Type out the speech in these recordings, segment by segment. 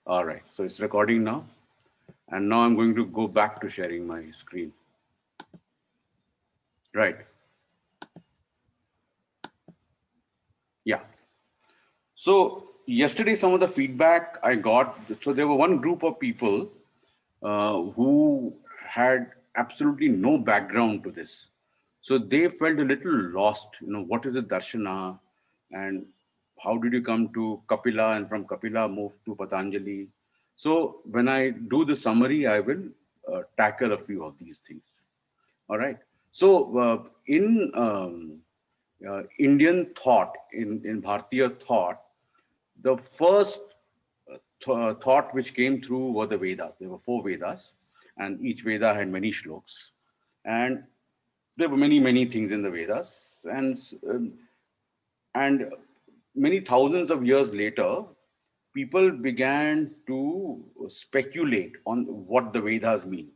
All right, so it's recording now. And now I'm going to go back to sharing my screen. Right. Yeah. So yesterday, some of the feedback I got, so there were one group of people who had absolutely no background to this. So they felt a little lost. What is the darshana, and how did you come to Kapila, and from Kapila move to Patanjali? So when I do the summary, I will tackle a few of these things. All right. So in Indian thought, in Bharatiya thought, the first thought which came through were the Vedas. There were four Vedas, and each Veda had many shlokas. And there were many, many things in the Vedas. And many thousands of years later, people began to speculate on what the Vedas mean.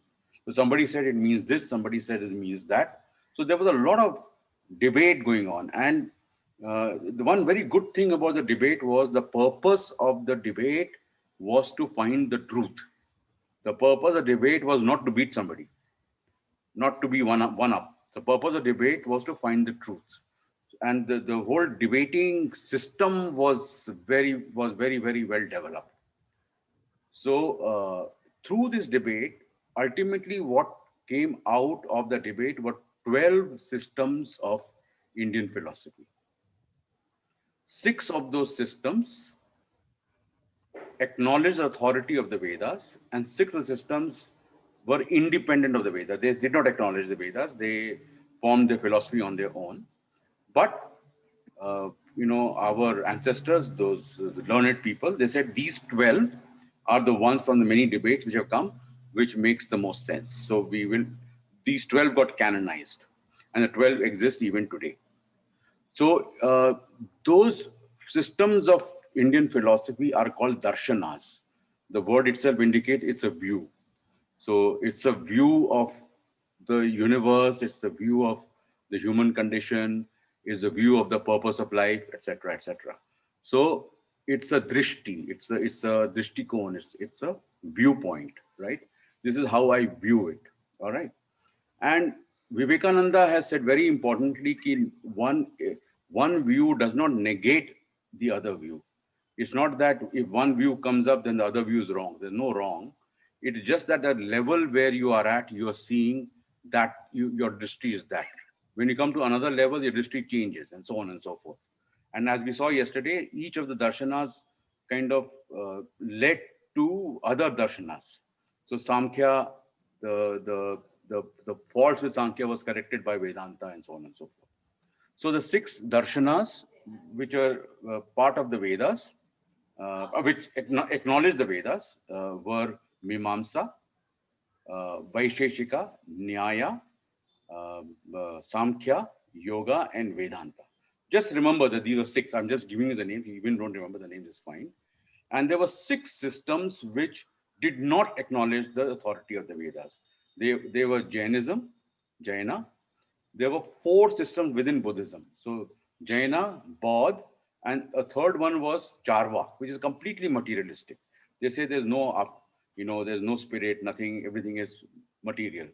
So somebody said it means this, somebody said it means that. So there was a lot of debate going on. And the one very good thing about the debate was the purpose of the debate was to find the truth. The purpose of debate was not to beat somebody, not to be one up, one up. The purpose of debate was to find the truth. And the whole debating system was very, very well developed. So through this debate, ultimately what came out of the debate were 12 systems of Indian philosophy. Six of those systems acknowledged the authority of the Vedas, and six of the systems were independent of the Vedas. They did not acknowledge the Vedas. They formed their philosophy on their own. But our ancestors, those learned people, they said these 12 are the ones from the many debates which have come, which makes the most sense. So these 12 got canonized, and the 12 exist even today. So those systems of Indian philosophy are called darshanas. The word itself indicates it's a view. So it's a view of the universe, it's a view of the human condition, is a view of the purpose of life, etc., etc. So it's a drishti, it's a drishtikon, it's a viewpoint, right? This is how I view it. All right. And Vivekananda has said very importantly that one view does not negate the other view. It's not that if one view comes up, then the other view is wrong. There's no wrong. It is just that the level where you are at, you are seeing that your dristy is that. When you come to another level, your dristy changes, and so on and so forth. And as we saw yesterday, each of the darshanas kind of led to other darshanas. So Samkhya, the faults with Sankhya was corrected by Vedanta, and so on and so forth. So the six darshanas, which are part of the Vedas, which acknowledge the Vedas, were Mimamsa, Vaisheshika, Nyaya, Samkhya, Yoga, and Vedanta. Just remember that these are six. I'm just giving you the names. You even don't remember the names, it's fine. And there were six systems which did not acknowledge the authority of the Vedas. They were Jainism, Jaina. There were four systems within Buddhism. So Jaina, Bodh, and a third one was Charvak, which is completely materialistic. They say there's no up, there's no spirit, nothing, everything is material.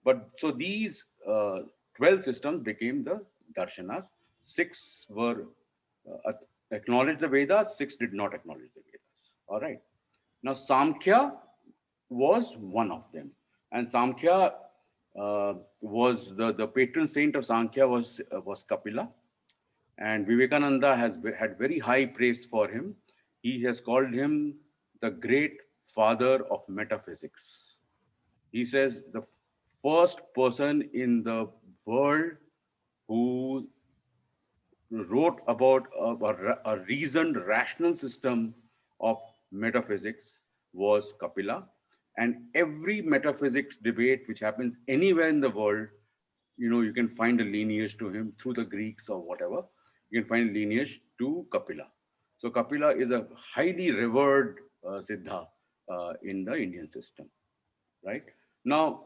But so these 12 systems became the darshanas. Six were acknowledged the Vedas, six did not acknowledge the Vedas. All right. Now, Samkhya was one of them. And Samkhya was the patron saint of Sankhya was Kapila. And Vivekananda had very high praise for him. He has called him the great father of metaphysics. He says the first person in the world who wrote about a reasoned, rational system of metaphysics was Kapila. And every metaphysics debate which happens anywhere in the world, you can find a lineage to him through the Greeks or whatever. You can find lineage to Kapila. So Kapila is a highly revered Siddha in the Indian system, right? Now,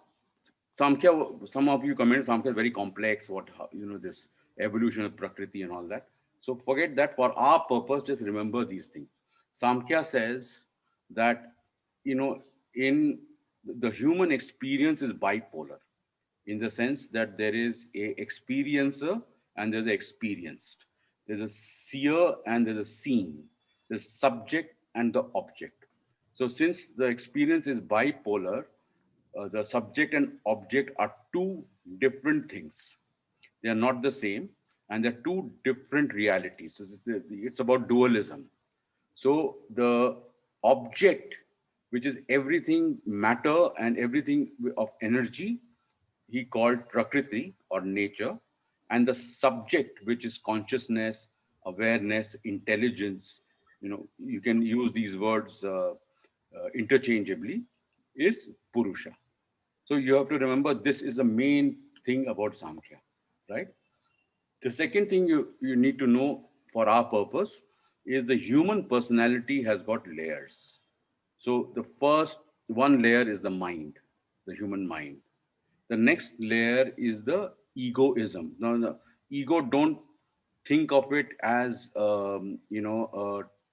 Samkhya, some of you comment Samkhya is very complex, this evolution of Prakriti and all that. So forget that. For our purpose, just remember these things. Samkhya says that, you know, in the human experience is bipolar, in the sense that there is a experiencer and there's a experienced. There's a seer and there's a seen. There's subject and the object. So since the experience is bipolar, the subject and object are two different things. They are not the same, and they're two different realities. So it's about dualism. So the object, which is everything matter and everything of energy, he called Prakriti or nature, and the subject, which is consciousness, awareness, intelligence, you can use these words interchangeably, is Purusha. So you have to remember this is the main thing about Samkhya, right? The second thing you need to know for our purpose is the human personality has got layers. So the first one layer is the mind, the human mind. The next layer is the egoism. Now, the ego, don't think of it as a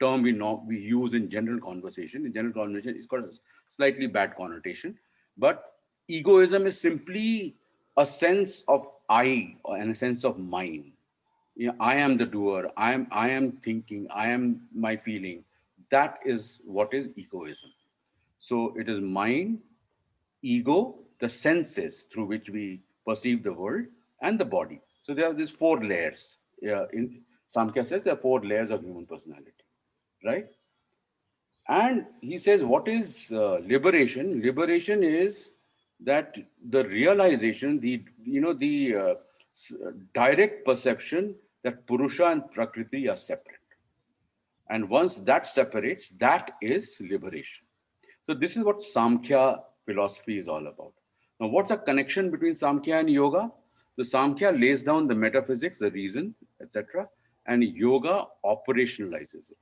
term we use in general conversation. In general conversation, it's got a slightly bad connotation, but egoism is simply a sense of I and a sense of mine. I am the doer. I am thinking. I am my feeling. That is what is egoism. So it is mind, ego, the senses through which we perceive the world, and the body. So there are these four layers. In Samkhya says there are four layers of human personality, right? And he says, what is liberation? Liberation is that the realization, direct perception that Purusha and Prakriti are separate. And once that separates, that is liberation. So this is what Samkhya philosophy is all about. Now, what's the connection between Samkhya and yoga? The Samkhya lays down the metaphysics, the reason, etc., and yoga operationalizes it.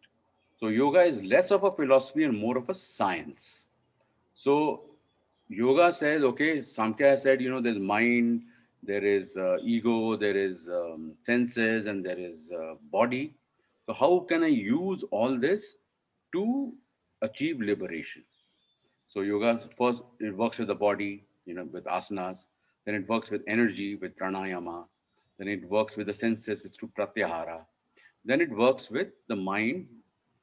So yoga is less of a philosophy and more of a science. So yoga says, okay, Samkhya said, there's mind, there is ego, there is senses, and there is body. So how can I use all this to achieve liberation? So yoga first it works with the body, with asanas. Then it works with energy with pranayama. Then it works with the senses with through pratyahara. Then it works with the mind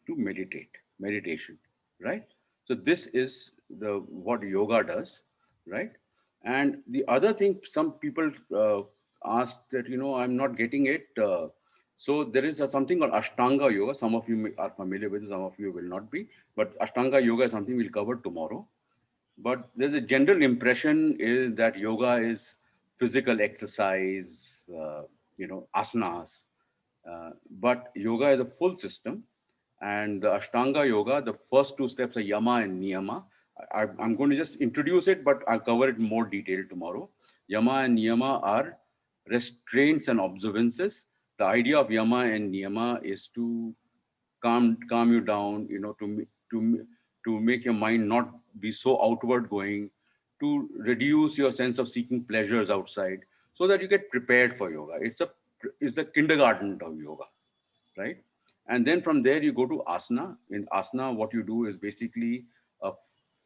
to meditation, right? So this is the what yoga does, right? And the other thing, some people ask that I'm not getting it. So there is something called Ashtanga yoga. Some of you are familiar with it, some of you will not be. But Ashtanga yoga is something we'll cover tomorrow. But there's a general impression is that yoga is physical exercise, asanas. But yoga is a full system. And the Ashtanga yoga, the first two steps are yama and niyama. I'm going to just introduce it, but I'll cover it more detail tomorrow. Yama and niyama are restraints and observances. The idea of yama and niyama is to calm you down, to make your mind not be so outward going, to reduce your sense of seeking pleasures outside, so that you get prepared for yoga. It's the kindergarten of yoga, right? And then from there you go to asana. In asana, what you do is basically a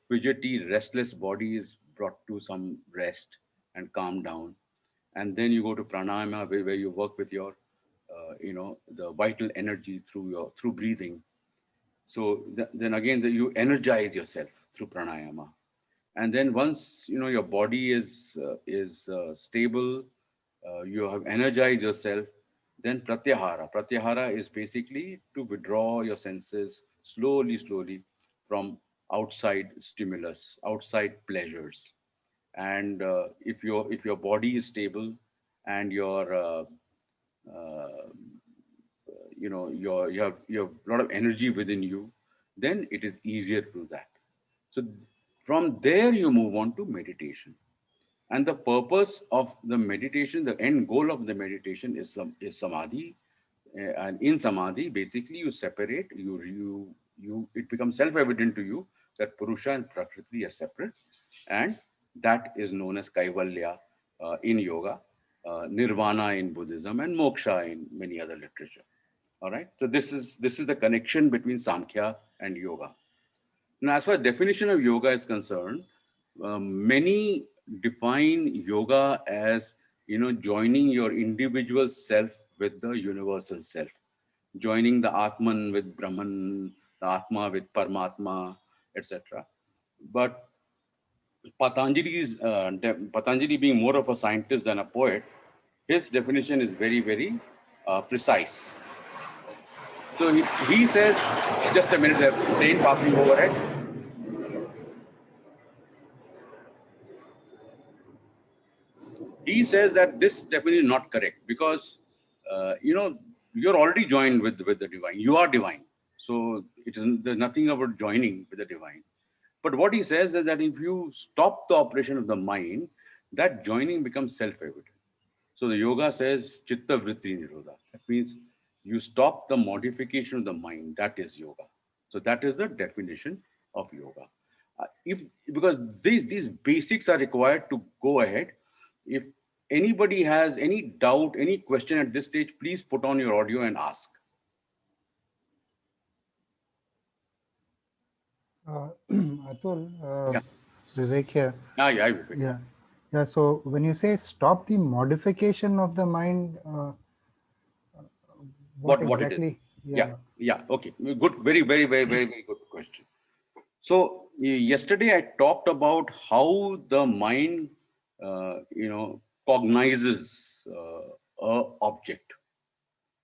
fidgety, restless body is brought to some rest and calm down. And then you go to pranayama, where you work with your, the vital energy through breathing. So then again, you energize yourself through pranayama. And then once your body is stable, you have energized yourself. Then pratyahara. Pratyahara is basically to withdraw your senses slowly from outside stimulus, outside pleasures. And if your body is stable and uh, you have a lot of energy within you, then it is easier to do that. So from there you move on to meditation. And the purpose of the meditation, the end goal of the meditation is samadhi. And in samadhi, basically you separate, it becomes self-evident to you that Purusha and Prakriti are separate. And that is known as Kaivalya in yoga, Nirvana in Buddhism, and Moksha in many other literature. All right. So this is the connection between Samkhya and yoga. Now, as far as definition of yoga is concerned, many define yoga as, joining your individual self with the universal self, joining the Atman with Brahman, the Atma with Paramatma, etc. But Patanjali being more of a scientist than a poet, his definition is very, very precise. So he says, just a minute, the train passing overhead. He says that this definitely is not correct because, you're already joined with the divine. You are divine. So there's nothing about joining with the divine. But what he says is that if you stop the operation of the mind, that joining becomes self-evident. So the yoga says chitta vritti nirodha. That means you stop the modification of the mind. That is yoga. So that is the definition of yoga. If because these basics are required to go ahead. If anybody has any doubt, any question at this stage, please put on your audio and ask. Atul, Yeah. Vivek here. Yeah. Yeah. Yeah. So when you say stop the modification of the mind, what What it is? exactly? Yeah. Yeah. Yeah. Okay. Good. Very good question. So yesterday I talked about how the mind, cognizes a object.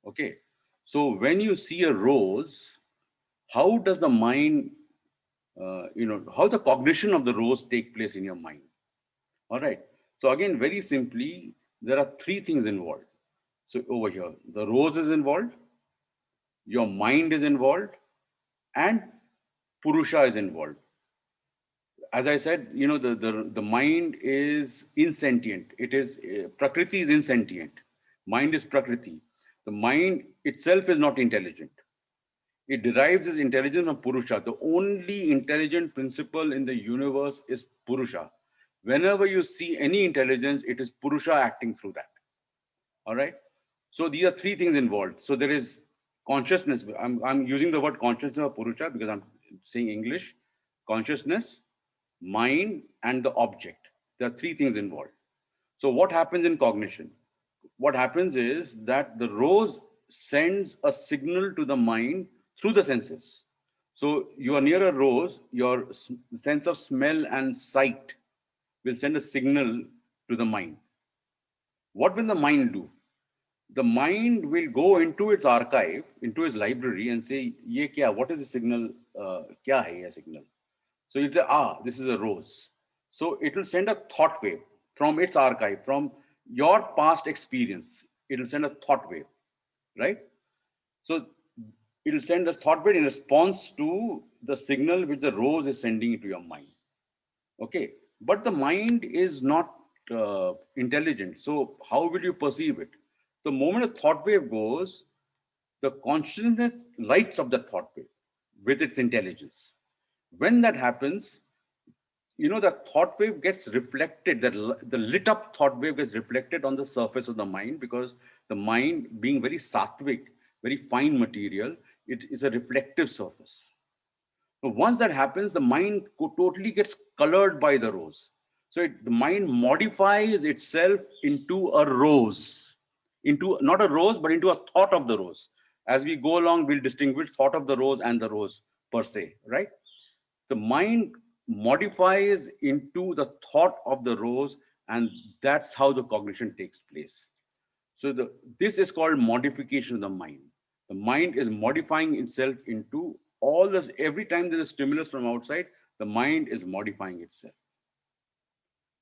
Okay. So when you see a rose, how does the mind, how the cognition of the rose take place in your mind? All right. So again, very simply, there are three things involved. So over here, the rose is involved, your mind is involved, and Purusha is involved. As I said, the mind is insentient. It is Prakriti is insentient. Mind is Prakriti. The mind itself is not intelligent. It derives its intelligence from Purusha. The only intelligent principle in the universe is Purusha. Whenever you see any intelligence, it is Purusha acting through that. All right. So these are three things involved. So there is consciousness. I'm using the word consciousness of Purusha because I'm saying English. Consciousness, mind, and the object. There are three things involved. So what happens in cognition? What happens is that the rose sends a signal to the mind through the senses. So you are near a rose, your sense of smell and sight will send a signal to the mind. What will the mind do? The mind will go into its archive, into its library and say, Ye kya, what is the signal? Kya hai ye signal? So you'll say, this is a rose. So it will send a thought wave from its archive, from your past experience. It will send a thought wave, right? So it will send a thought wave in response to the signal which the rose is sending into your mind. Okay. But the mind is not intelligent. So how will you perceive it? The moment a thought wave goes, the consciousness lights up the thought wave with its intelligence. When that happens, the thought wave gets reflected, the lit up thought wave gets reflected on the surface of the mind because the mind, being very sattvic, very fine material, it is a reflective surface. So once that happens, the mind totally gets colored by the rose. So the mind modifies itself into a rose, into not a rose, but into a thought of the rose. As we go along, we'll distinguish thought of the rose and the rose per se, right? The mind modifies into the thought of the rose, and that's how the cognition takes place. So this is called modification of the mind. The mind is modifying itself into all this. Every time there is stimulus from outside, the mind is modifying itself.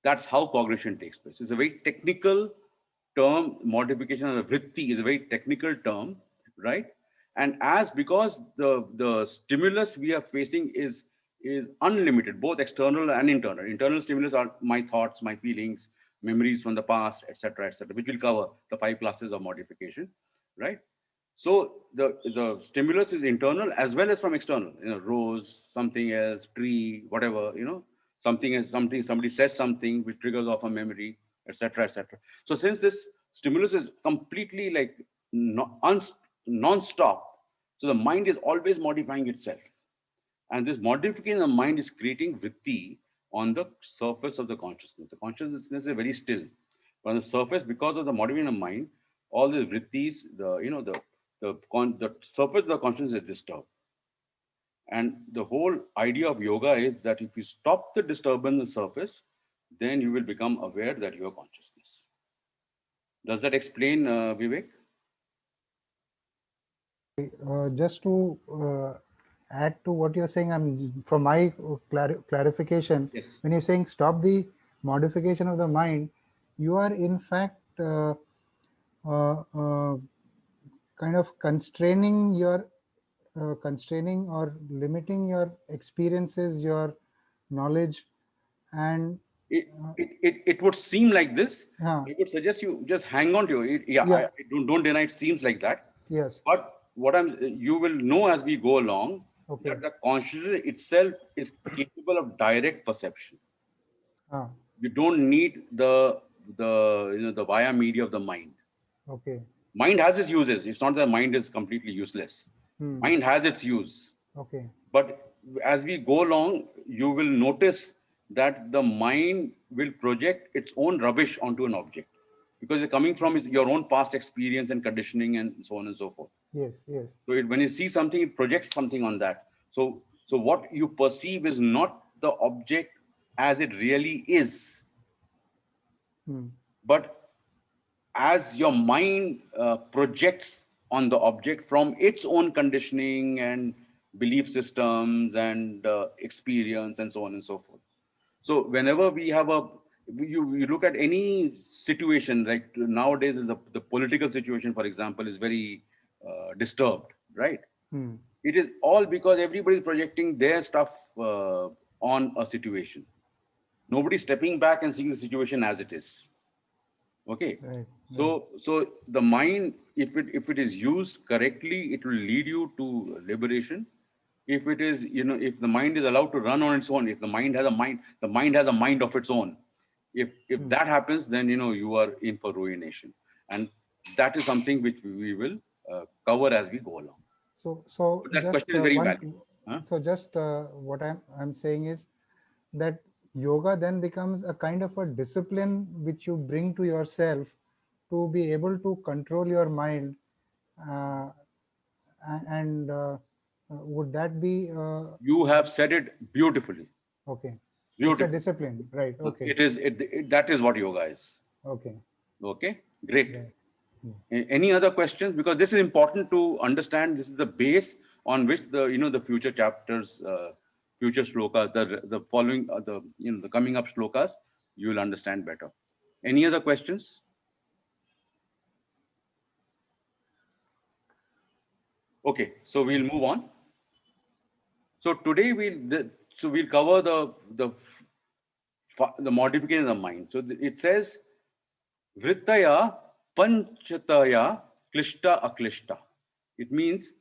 That's how cognition takes place. It's a very technical term. Modification of the vritti is a very technical term, right? And because the stimulus we are facing is unlimited, both external and internal. Internal stimulus are my thoughts, my feelings, memories from the past, etc., which will cover the 5 classes of modification, right? So the stimulus is internal as well as from external. Rose, something else, tree, whatever. Something else, somebody says something which triggers off a memory, etc. So since this stimulus is completely like non-stop, so the mind is always modifying itself. And this modification of the mind is creating vritti on the surface of the consciousness. The consciousness is very still. But on the surface, because of the modification of mind, all the vrittis, the surface of the consciousness is disturbed. And the whole idea of yoga is that if you stop the disturbance on the surface, then you will become aware that you are consciousness. Does that explain, Vivek? Just to add to what you're saying, from my clarification, Yes. when you're saying stop the modification of the mind, you are in fact uh, uh, kind of constraining or limiting your experiences, your knowledge, and It would seem like this. yeah, I would suggest you just hang on to it. Yeah, yeah, I don't deny it seems like that. yes, But what you will know as we go along okay, that the consciousness itself is capable of direct perception. ah, You don't need the via media of the mind. okay, Mind has its uses. It's not that mind is completely useless. hmm, Mind has its use. okay, But as we go along, you will notice that the mind will project its own rubbish onto an object because it's coming from your own past experience and conditioning and so on and so forth. yes, yes, So when you see something, it projects something on that. So what you perceive is not the object as it really is, hmm, but as your mind projects on the object from its own conditioning and belief systems and experience and so on and so forth. So whenever we have you look at any situation, like nowadays is the political situation, for example, is very disturbed, right? hmm, It is all because everybody is projecting their stuff on a situation. Nobody's stepping back and seeing the situation as it is. Okay. right, right, So the mind, if it is used correctly, it will lead you to liberation. If it is, if the mind is allowed to run on its own, if the mind has a mind, the mind has a mind of its own. If hmm. that happens, then you are in for ruination. And that is something which we will cover as we go along. So But that just question is very one. valid. Huh? So just what I'm saying is that yoga then becomes a kind of a discipline which you bring to yourself to be able to control your mind, uh, and would that be You have said it beautifully. okay? It's a Beautiful. discipline, right? Okay, That is what yoga is. okay, Okay, great. right. Hmm. Any other questions? Because this is important to understand. This is the base on which the future chapters, future shlokas, the following, the coming up shlokas, you will understand better. Any other questions? Okay, so we'll move on. So today we'll cover the modification of the mind. So it says Vrittaya panchataya klishta aklishta. It means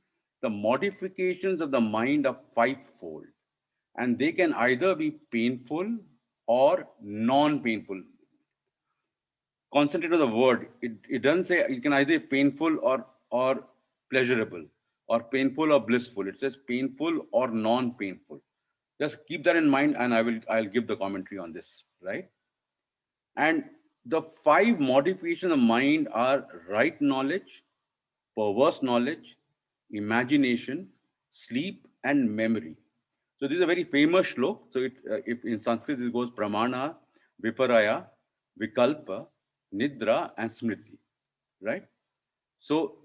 the modifications of the mind are fivefold, and they can either be painful or non-painful. Concentrate on the word. It doesn't say it can either be painful or pleasurable, or painful or blissful. It says painful or non-painful. Just keep that in mind, and I'll give the commentary on this, right? And the five modifications of mind are right knowledge, perverse knowledge, imagination, sleep, and memory. So this is a very famous shlok. So if in Sanskrit it goes pramana, viparaya, vikalpa, nidra, and smriti, right? So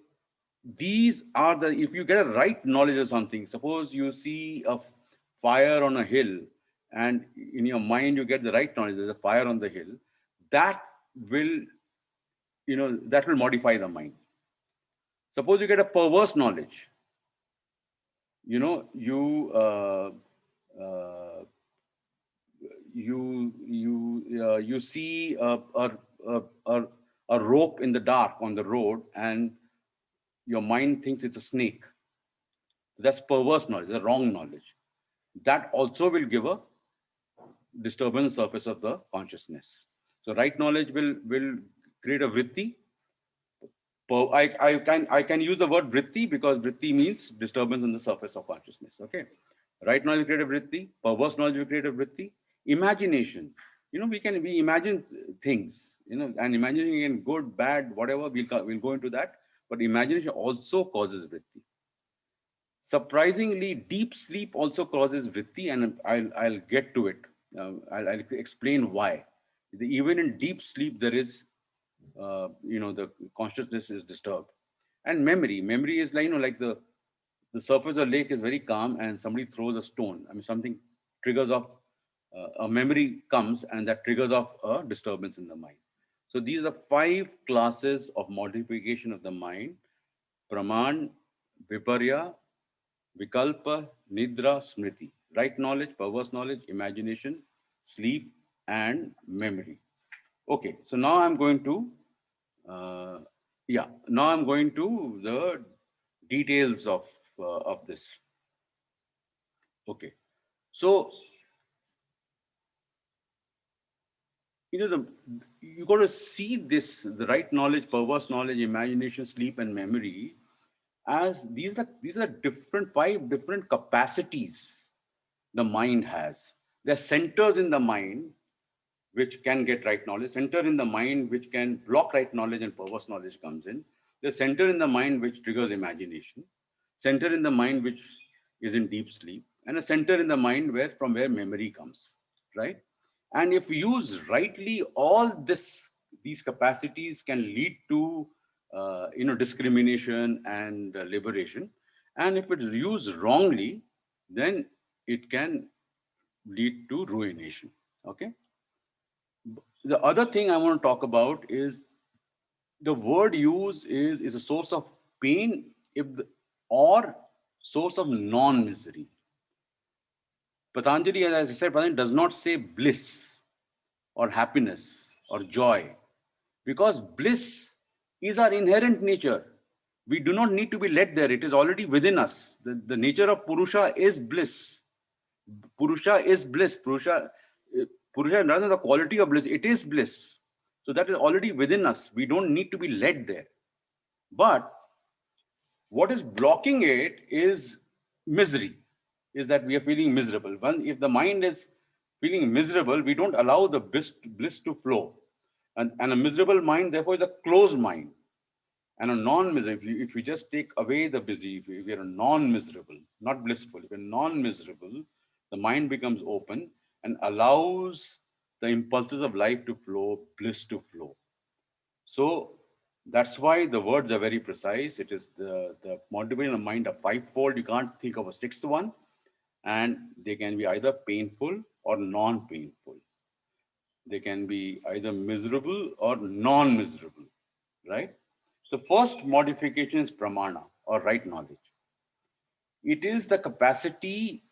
these are if you get a right knowledge of something, suppose you see a fire on a hill and in your mind you get the right knowledge, there's a fire on the hill, that will, that will modify the mind. Suppose you get a perverse knowledge, you know, you see a, a rope in the dark on the road and your mind thinks it's a snake. That's perverse knowledge, the wrong knowledge. That also will give a disturbance surface of the consciousness. So right knowledge will create a vritti. I can use the word vritti because vritti means disturbance on the surface of consciousness. Okay. Right knowledge will create a vritti, perverse knowledge will create a vritti. Imagination, we imagine things, and imagining in good, bad, whatever, we'll go into that. But imagination also causes vritti. Surprisingly, deep sleep also causes vritti, and I'll get to it. I'll explain why. Even in deep sleep, there is, the consciousness is disturbed. And memory is like, like the surface of the lake is very calm, and somebody throws a stone. I mean, something triggers off, a memory comes, and that triggers off a disturbance in the mind. So these are 5 classes of modification of the mind: praman, viparya, vikalpa, nidra, smriti. Right knowledge, perverse knowledge, imagination, sleep, and memory. Okay, so now I'm going to, uh, now I'm going to the details of this. Okay, so the you got to see this: the right knowledge, perverse knowledge, imagination, sleep, and memory, as these are different 5 different capacities the mind has. There are centers in the mind which can get right knowledge, center in the mind which can block right knowledge and perverse knowledge comes in. The center in the mind which triggers imagination, center in the mind which is in deep sleep, and a center in the mind where memory comes, right? And if used rightly, all these capacities can lead to discrimination and liberation. And if it is used wrongly, then it can lead to ruination. Okay. The other thing I want to talk about is the word use is a source of pain, or source of non-misery. Patanjali, as I said, Patanjali does not say bliss or happiness or joy, because bliss is our inherent nature. We do not need to be led there. It is already within us. The nature of Purusha is bliss. Purusha is bliss. Purusha is rather the quality of bliss. It is bliss. So that is already within us. We don't need to be led there. But what is blocking it is misery, is that we are feeling miserable. If the mind is feeling miserable, we don't allow the bliss to flow. And a miserable mind, therefore, is a closed mind. And a non-miserable, if we just take away the busy, if we are non-miserable, not blissful, if we're non-miserable, the mind becomes open and allows the impulses of life to flow, bliss to flow. So that's why the words are very precise. It is the motivation of mind are 5-fold. You can't think of a 6th one. And they can be either painful or non-painful. They can be either miserable or non-miserable, right? So first modification is pramana, or right knowledge. It is the capacity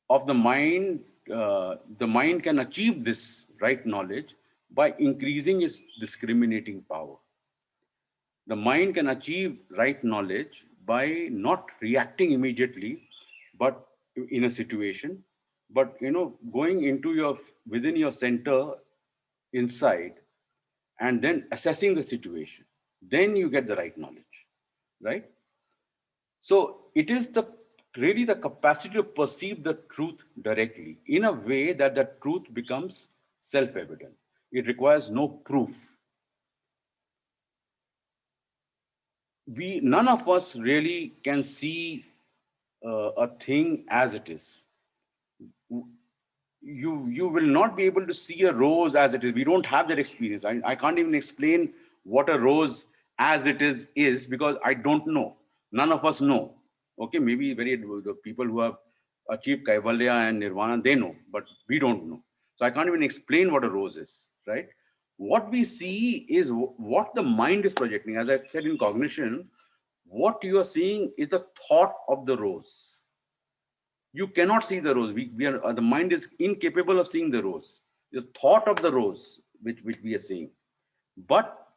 of the mind. The mind can achieve this right knowledge by increasing its discriminating power. The mind can achieve right knowledge by not reacting immediately, but in a situation, but going into your within your center inside, and then assessing the situation. Then you get the right knowledge, right? So it is really the capacity to perceive the truth directly in a way that the truth becomes self-evident. It requires no proof. None of us really can see a thing as it is. You will not be able to see a rose as it is. We don't have that experience. I can't even explain what a rose as it is because I don't know. None of us know. Okay, maybe the people who have achieved Kaivalya and Nirvana, they know, but we don't know. So I can't even explain what a rose is, right? What we see is what the mind is projecting. As I said in cognition, what you are seeing is the thought of the rose. You cannot see the rose. The mind is incapable of seeing the rose. The thought of the rose, which we are seeing. But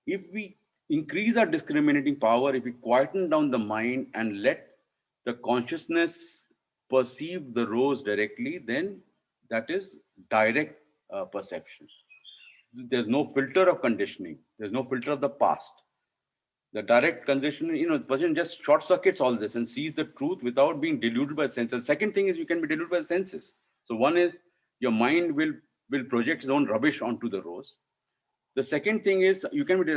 if we increase our discriminating power, if we quieten down the mind and let the consciousness perceive the rose directly, then that is direct perception. There's no filter of conditioning. There's no filter of the past. The direct condition, the person just short circuits all this and sees the truth without being deluded by senses. Second thing is you can be deluded by the senses. So one is your mind will project its own rubbish onto the rose. The second thing is you can be.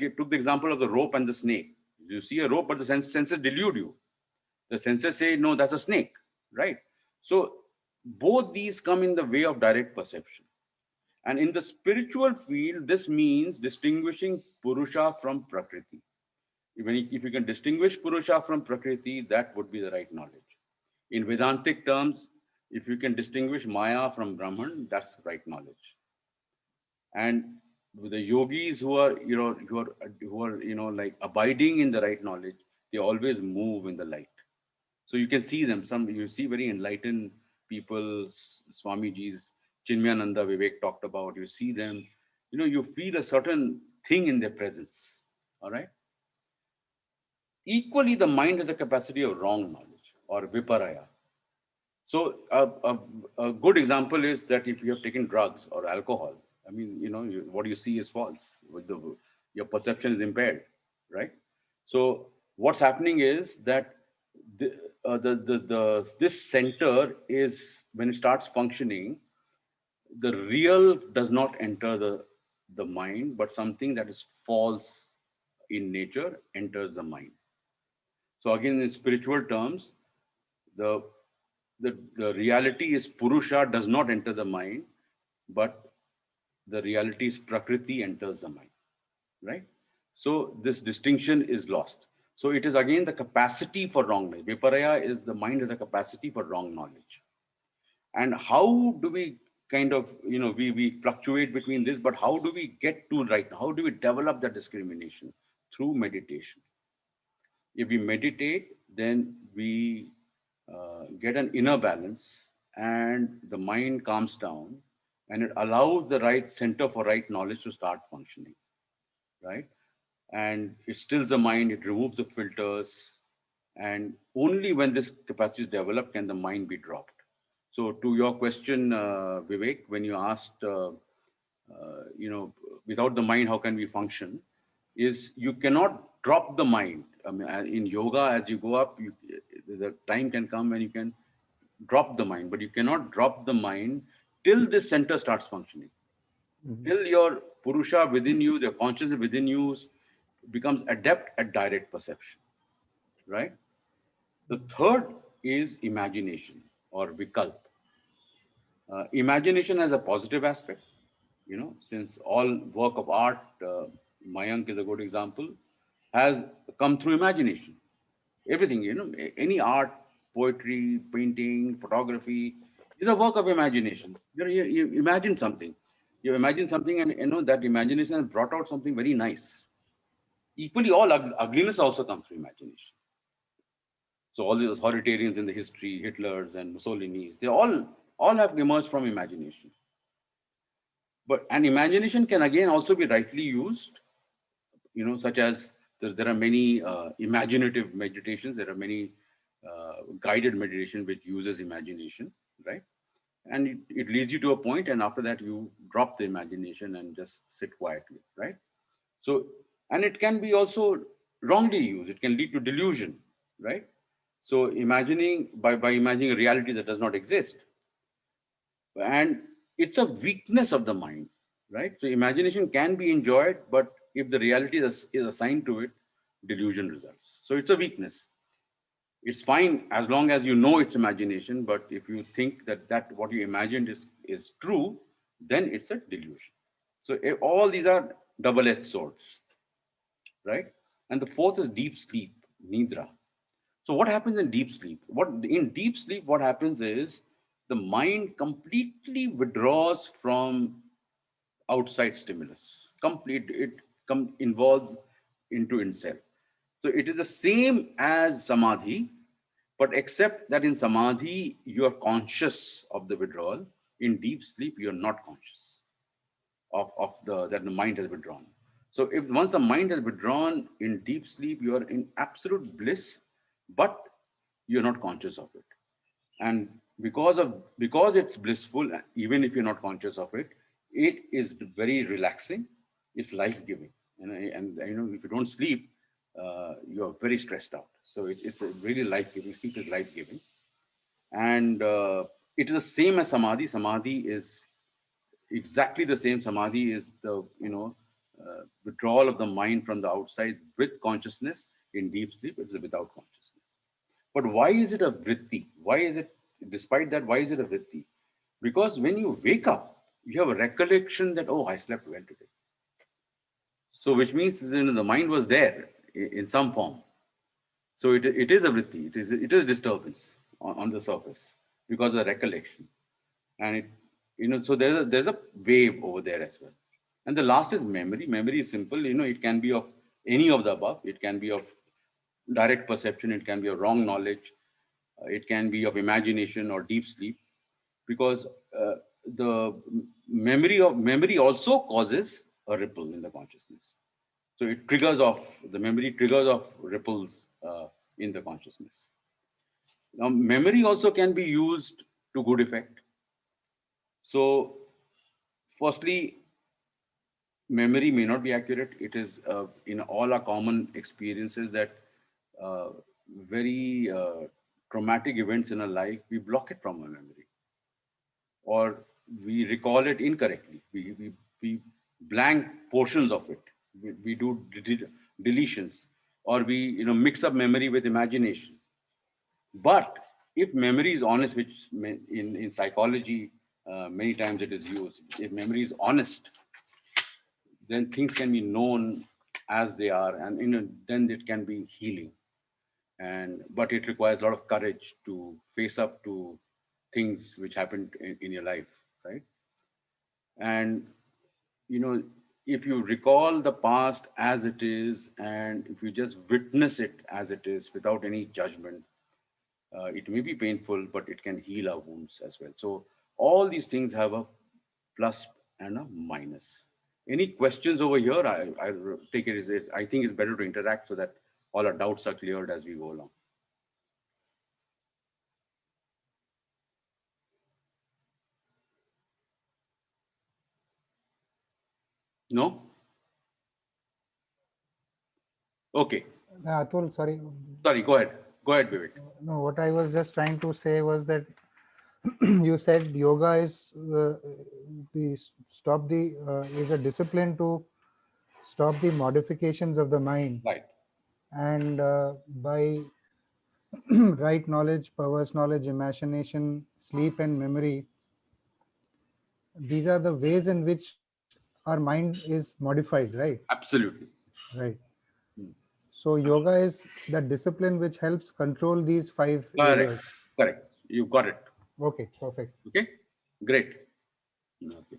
Took the example of the rope and the snake. You see a rope, but the senses delude you. The senses say no, that's a snake, right? So both these come in the way of direct perception. And in the spiritual field, this means distinguishing Purusha from Prakriti. If you can distinguish Purusha from Prakriti, that would be the right knowledge. In Vedantic terms, if you can distinguish Maya from Brahman, that's the right knowledge. And the yogis who are like abiding in the right knowledge, they always move in the light. So you can see them. You see very enlightened people, Swamiji's, Chinmayananda, Vivek talked about. You see them, you feel a certain thing in their presence. All right. Equally, the mind has a capacity of wrong knowledge or viparaya. So a good example is that if you have taken drugs or alcohol, I mean, what you see is false. Your perception is impaired, right? So what's happening is that this center is, when it starts functioning, the real does not enter the mind, but something that is false in nature enters the mind. So again, in spiritual terms, the the reality is Purusha does not enter the mind, but the reality is Prakriti enters the mind, right? So this distinction is lost. So it is again the capacity for wrong knowledge. Viparaya is the mind has a capacity for wrong knowledge. And how do we kind of, we fluctuate between this, but how do we get to right? How do we develop that discrimination? Through meditation. If we meditate, then we get an inner balance and the mind calms down and it allows the right center for right knowledge to start functioning, right? And it stills the mind, it removes the filters, and only when this capacity is developed can the mind be dropped. So, to your question, Vivek, when you asked, without the mind, how can we function? Is you cannot drop the mind. I mean, in yoga, as you go up, the time can come when you can drop the mind, but you cannot drop the mind till this center starts functioning. Mhm. Till your Purusha within you, the consciousness within you becomes adept at direct perception, right? The third is imagination or vikalp. Imagination has a positive aspect, since all work of art, Mayank is a good example, has come through imagination. Everything, any art, poetry, painting, photography is a work of imagination. You imagine something. You imagine something, and that imagination has brought out something very nice. Equally, all ugliness also comes through imagination. So all the authoritarians in the history, Hitlers and Mussolini's, they all have emerged from imagination. But an imagination can again also be rightly used, such as there are many imaginative meditations, there are many guided meditation which uses imagination, right? And it leads you to a point, and after that you drop the imagination and just sit quietly, right? So, and it can be also wrongly used. It can lead to delusion, right? So imagining by imagining a reality that does not exist, and it's a weakness of the mind, right? So imagination can be enjoyed, but if the reality is assigned to it, delusion results. So it's a weakness. It's fine as long as you know it's imagination, but if you think that what you imagined is true, then it's a delusion. So all these are double-edged swords, right? And the fourth is deep sleep, nidra. So what happens in deep sleep? What happens is the mind completely withdraws from outside stimulus. Involves into itself. So it is the same as samadhi, but except that in samadhi you are conscious of the withdrawal. In deep sleep you are not conscious of the that the mind has withdrawn. So if once the mind has withdrawn in deep sleep, you are in absolute bliss, but you're not conscious of it. And because it's blissful, even if you're not conscious of it, it is very relaxing. It's life-giving. And if you don't sleep, you're very stressed out. So it's a really life-giving. Sleep is life-giving, and it is the same as samadhi. Samadhi is exactly the same. Samadhi is the withdrawal of the mind from the outside with consciousness. In deep sleep, it's without consciousness. But why is it a vritti? Why is it, despite that, why is it a vritti? Because when you wake up, you have a recollection that, oh, I slept well today. So, which means the mind was there in some form. So it is a vritti. It is a disturbance on the surface because of recollection, and so there's a wave over there as well. And the last is memory. Memory is simple. It can be of any of the above. It can be of direct perception. It can be of wrong knowledge. It can be of imagination or deep sleep, because the memory also causes a ripple in the consciousness. So the memory triggers off ripples in the consciousness. Now, memory also can be used to good effect. So, firstly, memory may not be accurate. It is in all our common experiences that uh, very traumatic events in our life, we block it from our memory, or we recall it incorrectly. We blank portions of it. We do deletions, or we mix up memory with imagination. But if memory is honest, which in psychology many times it is used, if memory is honest, then things can be known as they are, and then it can be healing. And but it requires a lot of courage to face up to things which happened in your life, right? And you know, if you recall the past as it is, and if you just witness it as it is without any judgment, it may be painful, but it can heal our wounds as well. So all these things have a plus and a minus. Any questions over here? I take it as I think it's better to interact so that all our doubts are cleared as we go along. No? Okay. Atul, sorry. Sorry, go ahead. Go ahead, Vivek. No, what I was just trying to say was that you said yoga is a discipline to stop the modifications of the mind, Right. and by right knowledge, powers knowledge, imagination, sleep, and memory, these are the ways in which our mind is modified, right? Absolutely. Right. Hmm. So yoga is the discipline which helps control these 5 areas. Correct. Correct. You got it. Okay, perfect. Okay. Great. Okay.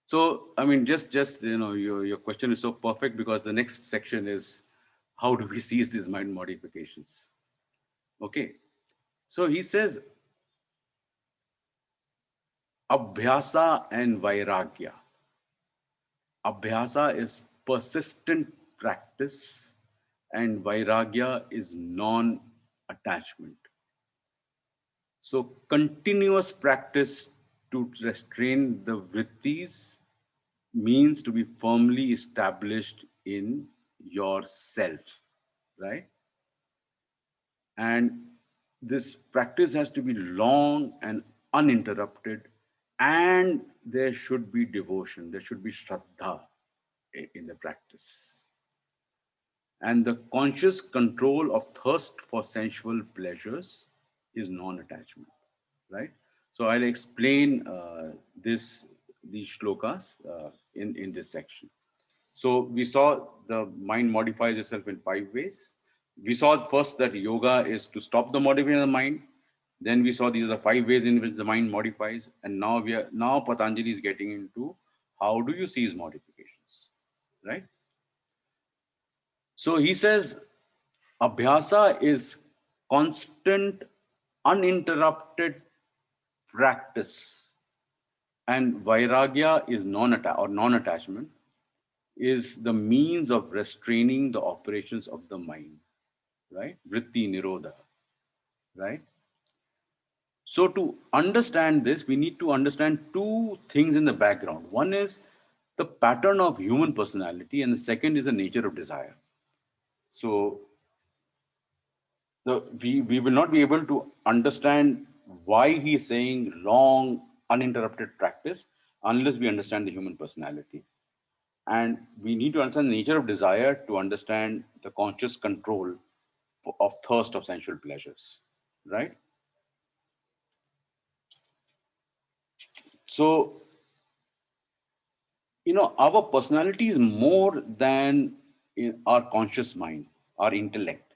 So, I mean, just your question is so perfect, because the next section is how do we seize these mind modifications? Okay. So he says Abhyasa and Vairagya. Abhyasa is persistent practice, and Vairagya is non attachment. So, continuous practice to restrain the vrittis means to be firmly established in yourself, right? And this practice has to be long and uninterrupted, and there should be devotion, there should be shraddha in the practice. And the conscious control of thirst for sensual pleasures is non-attachment, right? So I'll explain these shlokas in this section. So we saw the mind modifies itself in 5 ways. We saw first that yoga is to stop the modification of the mind. Then we saw these are the 5 ways in which the mind modifies, and now Patanjali is getting into how do you seize modifications, right? So he says Abhyasa is constant, uninterrupted practice, and Vairagya is non-attachment, is the means of restraining the operations of the mind, right? Vritti Nirodha, right? So to understand this, we need to understand two things in the background. One is the pattern of human personality, and the second is the nature of desire. So we will not be able to understand why he is saying long, uninterrupted practice unless we understand the human personality. And we need to understand the nature of desire to understand the conscious control of thirst of sensual pleasures, right? So, our personality is more than our conscious mind, our intellect.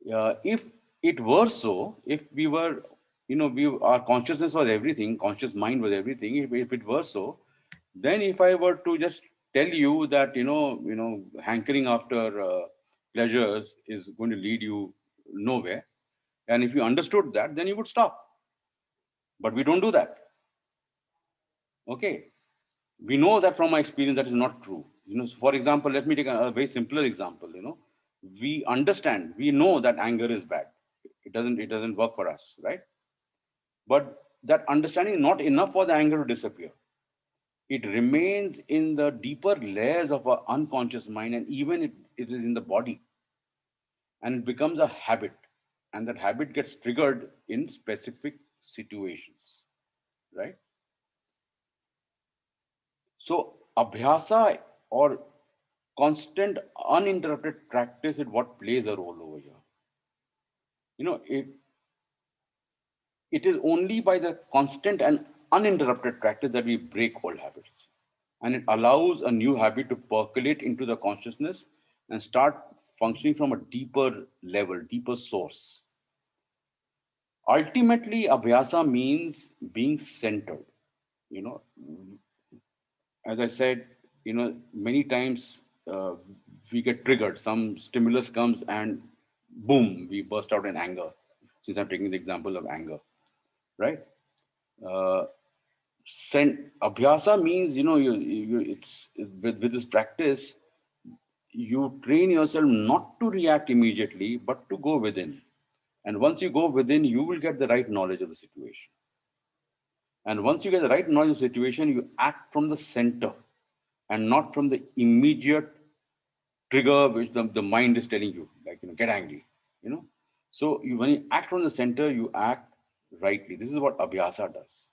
If it were so, if we were, our consciousness was everything, conscious mind was everything. If it were so, then if I were to just tell you that, hankering after pleasures is going to lead you nowhere, and if you understood that, then you would stop. But we don't do that. Okay. We know that from my experience that is not true. So for example, let me take a very simpler example. We understand, we know that anger is bad. It doesn't work for us, right? But that understanding is not enough for the anger to disappear. It remains in the deeper layers of our unconscious mind, and even it is in the body, and it becomes a habit, and that habit gets triggered in specific situations, right? So abhyasa, or constant uninterrupted practice, is what plays a role over here. It is only by the constant and uninterrupted practice that we break old habits. And it allows a new habit to percolate into the consciousness and start functioning from a deeper level, deeper source. Ultimately, abhyasa means being centered. You know, as I said, many times we get triggered. Some stimulus comes and boom, we burst out in anger. Since I'm taking the example of anger, right? Uh, Abhyasa means, it's with this practice, you train yourself not to react immediately, but to go within. And once you go within, you will get the right knowledge of the situation. And once you get the right knowledge of the situation, you act from the center and not from the immediate trigger which the mind is telling you, like, get angry, you know. So when you act from the center, you act rightly. This is what Abhyasa does.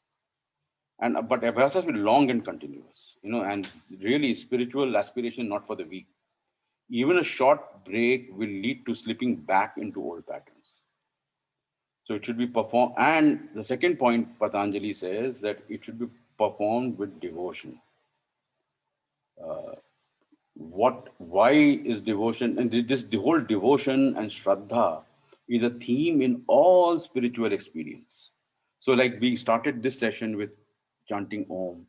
And but abhyasa will be long and continuous, and really spiritual aspiration not for the weak. Even a short break will lead to slipping back into old patterns. So it should be performed. And the second point, Patanjali says that it should be performed with devotion. Why is devotion? And this the whole devotion and shraddha is a theme in all spiritual experience. So, like we started this session with chanting Om.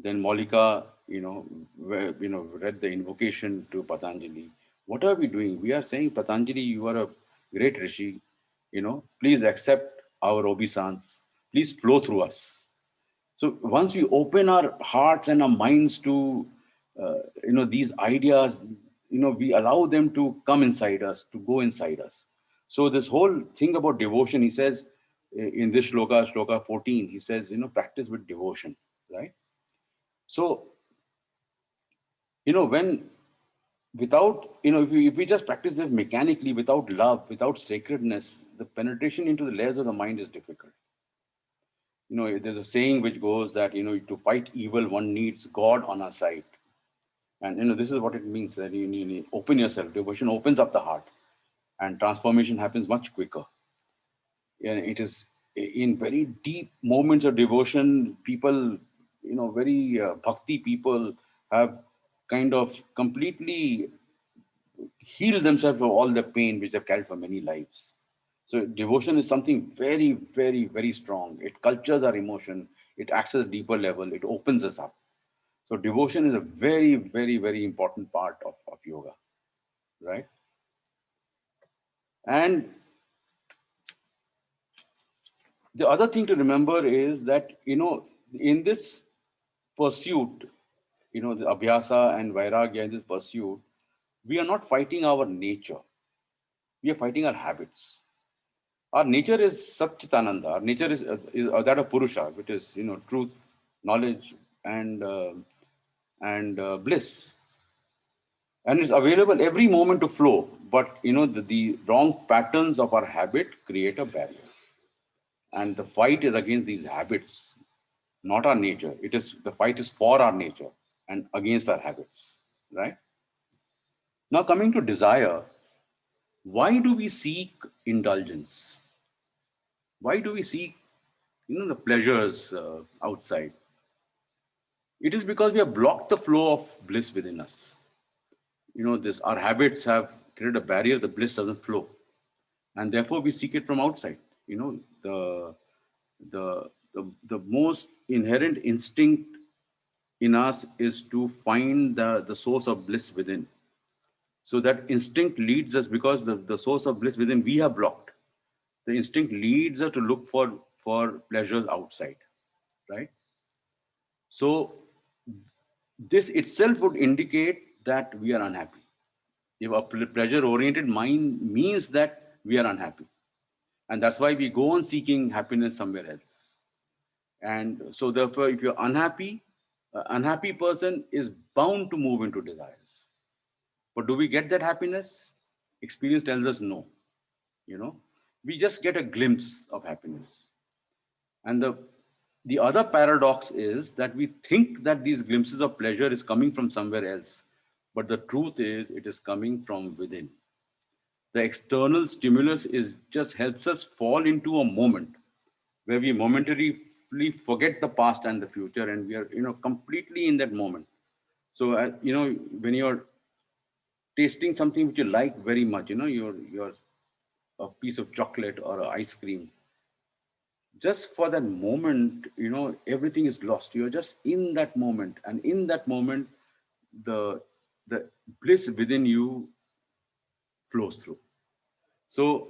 Then Malika, read the invocation to Patanjali. What are we doing? We are saying, Patanjali, you are a great rishi. Please accept our obeisance. Please flow through us. So once we open our hearts and our minds to, these ideas, we allow them to come inside us, to go inside us. So this whole thing about devotion, he says in this shloka 14, he says, practice with devotion, right? So, when without, if we just practice this mechanically without love, without sacredness, the penetration into the layers of the mind is difficult. There's a saying which goes that, to fight evil, one needs God on our side. And, this is what it means, that you need to open yourself. Devotion opens up the heart and transformation happens much quicker. And it is in very deep moments of devotion, people, very bhakti people have kind of completely healed themselves of all the pain which they've carried for many lives. So devotion is something very, very, very strong. It cultures our emotion. It acts at a deeper level. It opens us up. So devotion is a very, very, very important part of yoga, right? And the other thing to remember is that, in this pursuit, the abhyasa and vairagya, in this pursuit, we are not fighting our nature. We are fighting our habits. Our nature is Satchitananda. Our nature is that of Purusha, which is, truth, knowledge, and bliss. and it's available every moment to flow. But the wrong patterns of our habit create a barrier, and the fight is against these habits, not our nature. The fight is for our nature and against our habits, right? Now, coming to desire, why do we seek indulgence? Why do we seek, the pleasures outside? It is because we have blocked the flow of bliss within us. This our habits have created a barrier. The bliss doesn't flow, and therefore we seek it from outside. The the most inherent instinct in us is to find the source of bliss within. So that instinct leads us, because the source of bliss within we have blocked. The instinct leads us to look for pleasures outside, right? So this itself would indicate that we are unhappy. If a pleasure oriented mind means that we are unhappy, and that's why we go on seeking happiness somewhere else. And so therefore, if you're unhappy, an unhappy person is bound to move into desires. But do we get that happiness? Experience tells us no. you know we just get a glimpse of happiness. And the other paradox is that we think that these glimpses of pleasure is coming from somewhere else, but the truth is it is coming from within. The external stimulus is just helps us fall into a moment where we momentarily forget the past and the future, and we are completely in that moment. So when you're tasting something which you like very much, you're a piece of chocolate or a ice cream, just for that moment, everything is lost. You're just in that moment, and in that moment, the the bliss within you flows through. So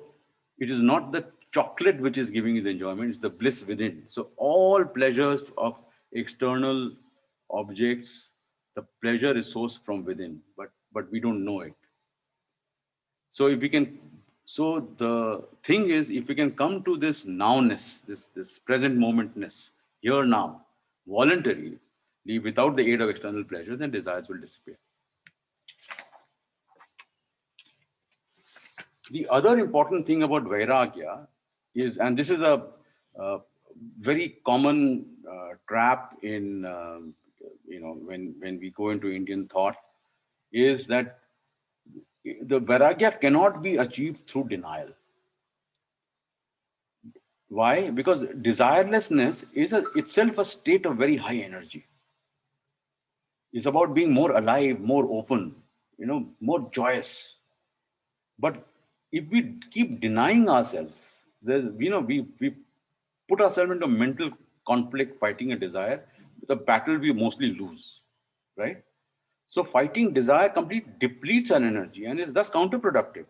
it is not the chocolate which is giving you the enjoyment, it's the bliss within. So all pleasures of external objects, the pleasure is sourced from within, but we don't know it. So if we can, so the thing is, if we can come to this nowness, this present momentness, here now, voluntarily, without the aid of external pleasure, then desires will disappear. The other important thing about Vairagya is, and this is a very common trap in, when we go into Indian thought, is that the Vairagya cannot be achieved through denial. Why? Because desirelessness is itself a state of very high energy. It's about being more alive, more open, more joyous. But if we keep denying ourselves, we put ourselves into mental conflict fighting a desire. The battle we mostly lose, right? So fighting desire completely depletes our energy and is thus counterproductive.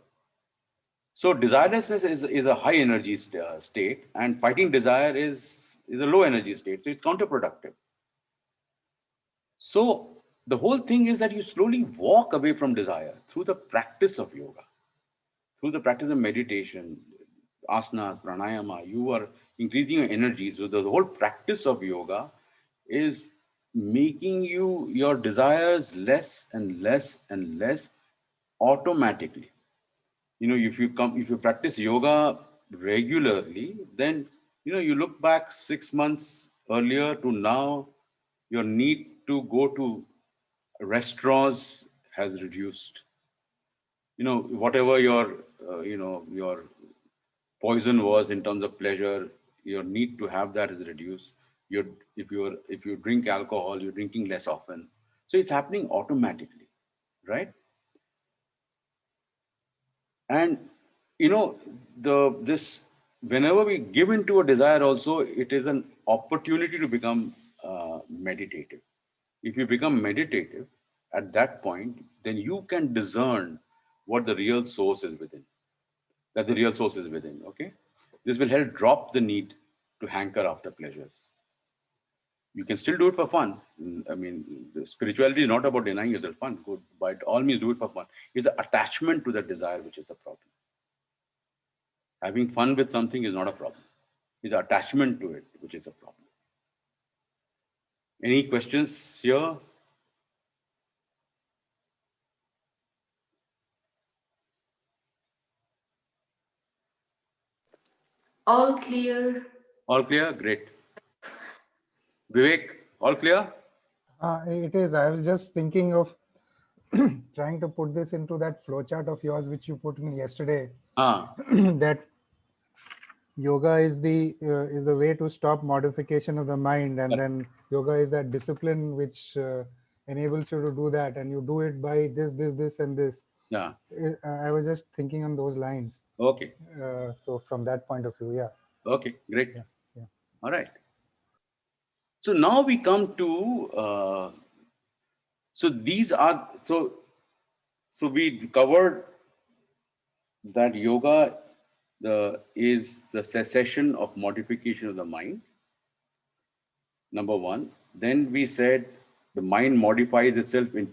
So desirelessness is a high energy state, and fighting desire is a low energy state. So it's counterproductive. So the whole thing is that you slowly walk away from desire through the practice of yoga, through the practice of meditation, asanas, pranayama. You are increasing your energy. So the whole practice of yoga is making your desires less and less and less automatically. If you practice yoga regularly, then you look back 6 months earlier to now, your need to go to restaurants has reduced. Whatever your poison was in terms of pleasure, your need to have that is reduced. If you drink alcohol, you're drinking less often. So it's happening automatically, right? And this whenever we give into a desire also, it is an opportunity to become meditative. If you become meditative at that point, then you can discern what the real source is within, that the real source is within. Okay, this will help drop the need to hanker after pleasures. You can still do it for fun. I mean, the spirituality is not about denying yourself fun. Good, by all means do it for fun. It's the attachment to the desire which is a problem. Having fun with something is not a problem. It's attachment to it which is a problem. Any questions here? All clear. All clear? Great. Vivek, all clear? It is. I was just thinking of trying to put this into that flowchart of yours, which you put me yesterday, Ah, that yoga is the way to stop modification of the mind, and then yoga is that discipline which enables you to do that, and you do it by this, and this. yeah. I was just thinking on those lines. Okay. So from that point of view, yeah, Okay, great. yeah, yeah. All right. So now we come to, so these are, so we covered that yoga is the cessation of modification of the mind, number one. Then we said the mind modifies itself in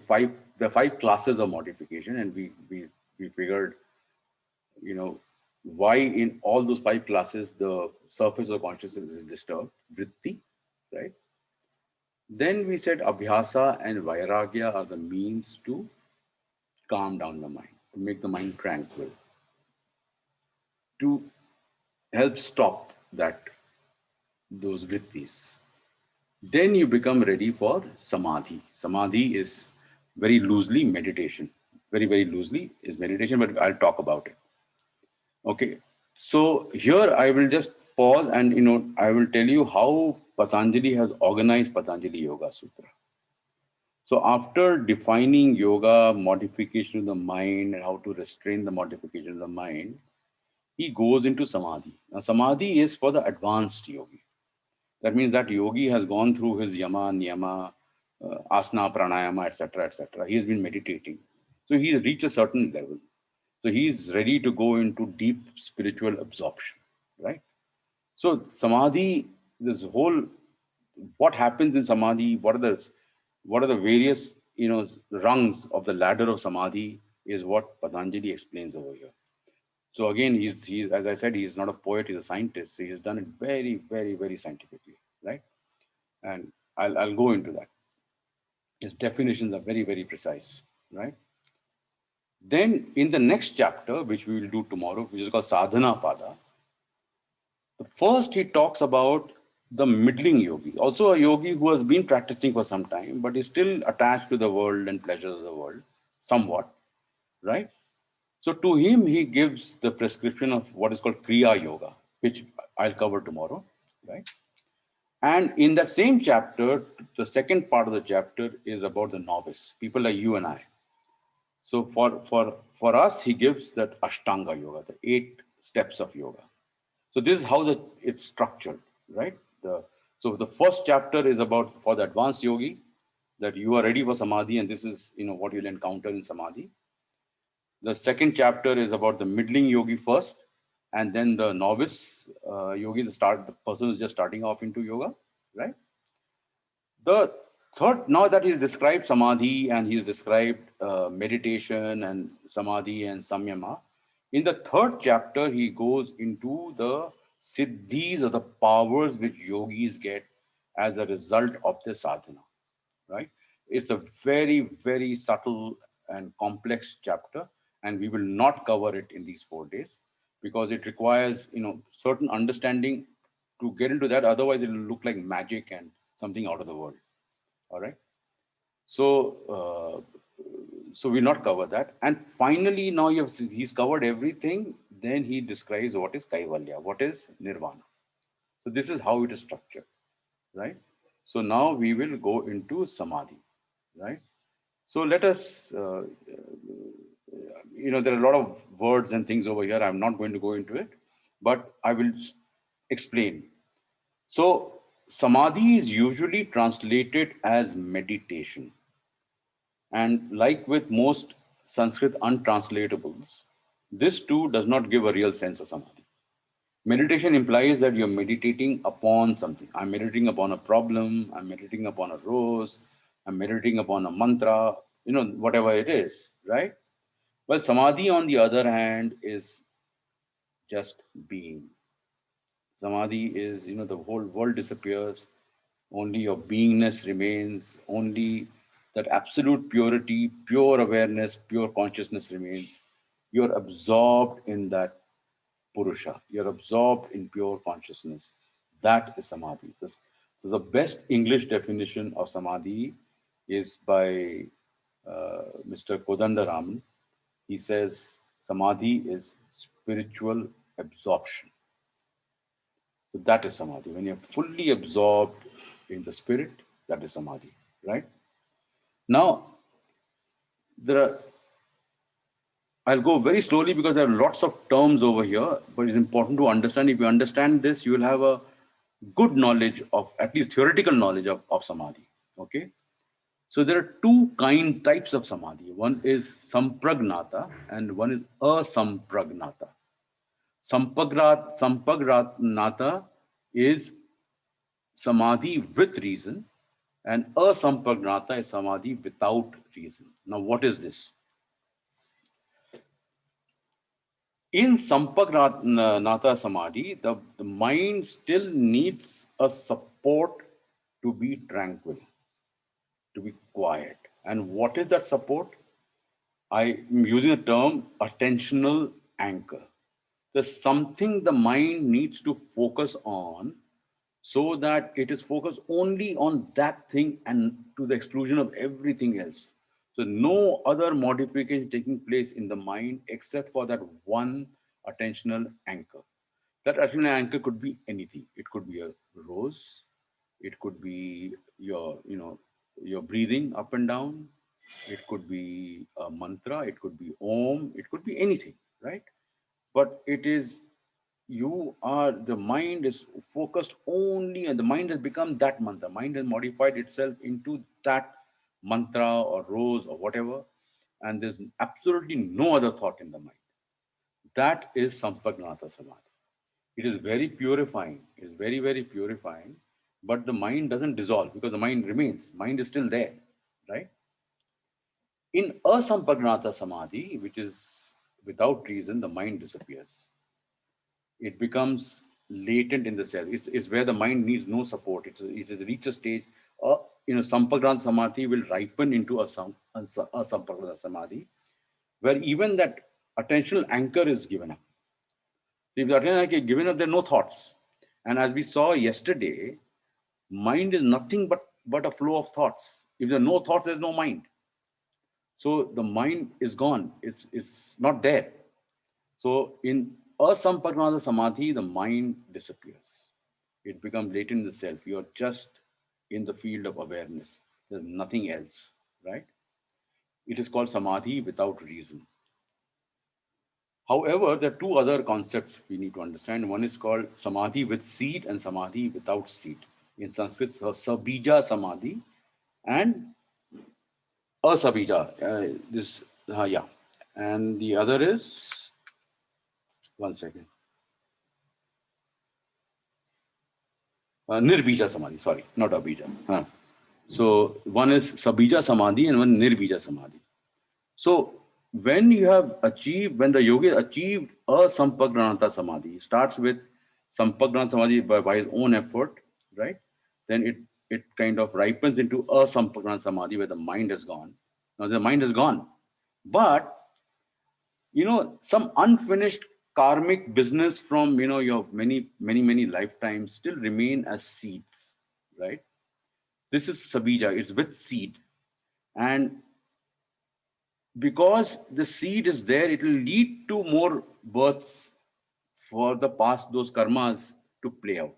the five classes of modification, and we figured, you know, why in all those five classes the surface of consciousness is disturbed, vritti, right? Then we said abhyasa and vairagya are the means to calm down the mind, to make the mind tranquil, to help stop those vrittis. Then you become ready for samadhi. Samadhi is very loosely meditation. Very, very loosely is meditation, but I'll talk about it. Okay. So here I will just pause and I will tell you how Patanjali has organized Patanjali Yoga Sutra. So after defining yoga, modification of the mind, and how to restrain the modification of the mind, he goes into samadhi. Now samadhi is for the advanced yogi. That means that yogi has gone through his yama, niyama, asana, pranayama, etc., etc. He has been meditating. So he has reached a certain level. So he is ready to go into deep spiritual absorption, right? So samadhi, this whole, what happens in samadhi, what are the various rungs of the ladder of samadhi is what Patanjali explains over here. So again, he's as I said, he's not a poet, he's a scientist. So he's done it very, very, very scientifically, right? And I'll go into that. His definitions are very, very precise, right? Then in the next chapter, which we will do tomorrow, which is called Sadhana Pada, the first he talks about the middling yogi, also a yogi who has been practicing for some time, but is still attached to the world and pleasures of the world, somewhat, right? So to him, he gives the prescription of what is called Kriya Yoga, which I'll cover tomorrow, right? And in that same chapter, the second part of the chapter is about the novice, people like you and I. So for us, he gives that Ashtanga Yoga, the 8 steps of yoga. So this is how it's structured, right? So the first chapter is about for the advanced yogi, that you are ready for samadhi, and this is what you'll encounter in samadhi. The second chapter is about the middling yogi first, and then the novice yogi, the person who's just starting off into yoga, right? The third, now that he's described samadhi and he's described meditation and samadhi and samyama, in the third chapter, he goes into the siddhis or the powers which yogis get as a result of their sadhana, right? It's a very, very subtle and complex chapter, and we will not cover it in these 4 days because it requires, certain understanding to get into that. Otherwise, it will look like magic and something out of the world. All right. So we'll not cover that. And finally, now he's covered everything. Then he describes what is kaivalya, what is nirvana. So this is how it is structured, right? So now we will go into samadhi, right? So let us, there are a lot of words and things over here. I'm not going to go into it, but I will explain. So samadhi is usually translated as meditation. And like with most Sanskrit untranslatables, this too does not give a real sense of samadhi. Meditation implies that you're meditating upon something. I'm meditating upon a problem, I'm meditating upon a rose, I'm meditating upon a mantra, whatever it is, right? Well, samadhi, on the other hand, is just being. Samadhi is, the whole world disappears, only your beingness remains, only that absolute purity, pure awareness, pure consciousness remains. You're absorbed in that Purusha. You're absorbed in pure consciousness. That is Samadhi. The best English definition of Samadhi is by Mr. Kodandaraman. He says Samadhi is spiritual absorption. So that is Samadhi. When you're fully absorbed in the spirit, that is Samadhi, right? Now, there are, I'll go very slowly because there are lots of terms over here, but it's important to understand. If you understand this, you will have a good knowledge of, at least theoretical knowledge of Samadhi, okay? So there are two types of Samadhi. One is Sampragnata and one is Asampragnata. Sampagnata is Samadhi with reason, and Asampragnata is Samadhi without reason. Now, what is this? In Sampagnata Samadhi, the mind still needs a support to be tranquil, to be quiet. And what is that support? I am using the term attentional anchor. There's something the mind needs to focus on so that it is focused only on that thing and to the exclusion of everything else. So no other modification taking place in the mind except for that one attentional anchor. That attentional anchor could be anything. It could be a rose. It could be your breathing up and down. It could be a mantra. It could be Om. It could be anything, right? But it is the mind is focused only, and the mind has become that mantra. Mind has modified itself into that mantra or rose or whatever, and there's absolutely no other thought in the mind. That is Sampagnata Samadhi. It is very purifying. It is very, very purifying, but the mind doesn't dissolve because the mind remains. Mind is still there, right? In Asampagnata Samadhi, which is without reason, the mind disappears. It becomes latent in the cell. It's where the mind needs no support. It has reached a stage, Sampagnata Samadhi will ripen into a Sampagnata Samadhi, where even that attentional anchor is given up. If the attentional anchor is given up, there are no thoughts. And as we saw yesterday, mind is nothing but a flow of thoughts. If there are no thoughts, there's no mind. So the mind is gone. It's not there. So in Asampagnata Samadhi, the mind disappears. It becomes latent in the self. You're just in the field of awareness. There's nothing else, right? It is called Samadhi without reason. However, there are two other concepts we need to understand. One is called Samadhi with seed and Samadhi without seed. In Sanskrit, Sabija Samadhi and Asabija. Yeah. And the other is, one second. Nirbija Samadhi, sorry, not Abija. So one is Sabija Samadhi and one Nirbija Samadhi. So when the yogi achieved a Sampagnata Samadhi, starts with Sampagnata Samadhi by his own effort, right? Then it kind of ripens into a Sampagnata Samadhi where the mind has gone. Now the mind is gone. But some unfinished karmic business from your many lifetimes still remain as seeds, right? This is Sabija, it's with seed. And because the seed is there, it will lead to more births for the past, those karmas to play out.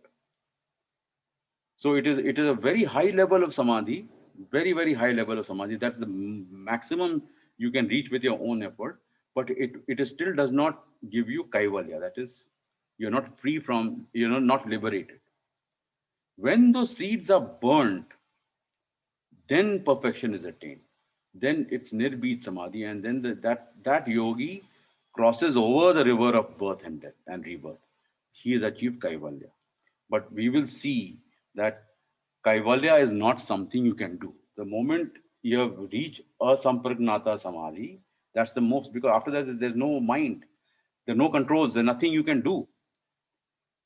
So it is a very high level of samadhi, very, very high level of samadhi. That's the maximum you can reach with your own effort, but it still does not give you kaivalya. That is, you're not free from, not liberated. When those seeds are burnt, then perfection is attained. Then it's nirbit samadhi, and then that yogi crosses over the river of birth and death and rebirth. He has achieved kaivalya. But we will see that kaivalya is not something you can do. The moment you have reached a sampragnata samadhi, that's the most, because after that there's no mind, there are no controls, there's nothing you can do.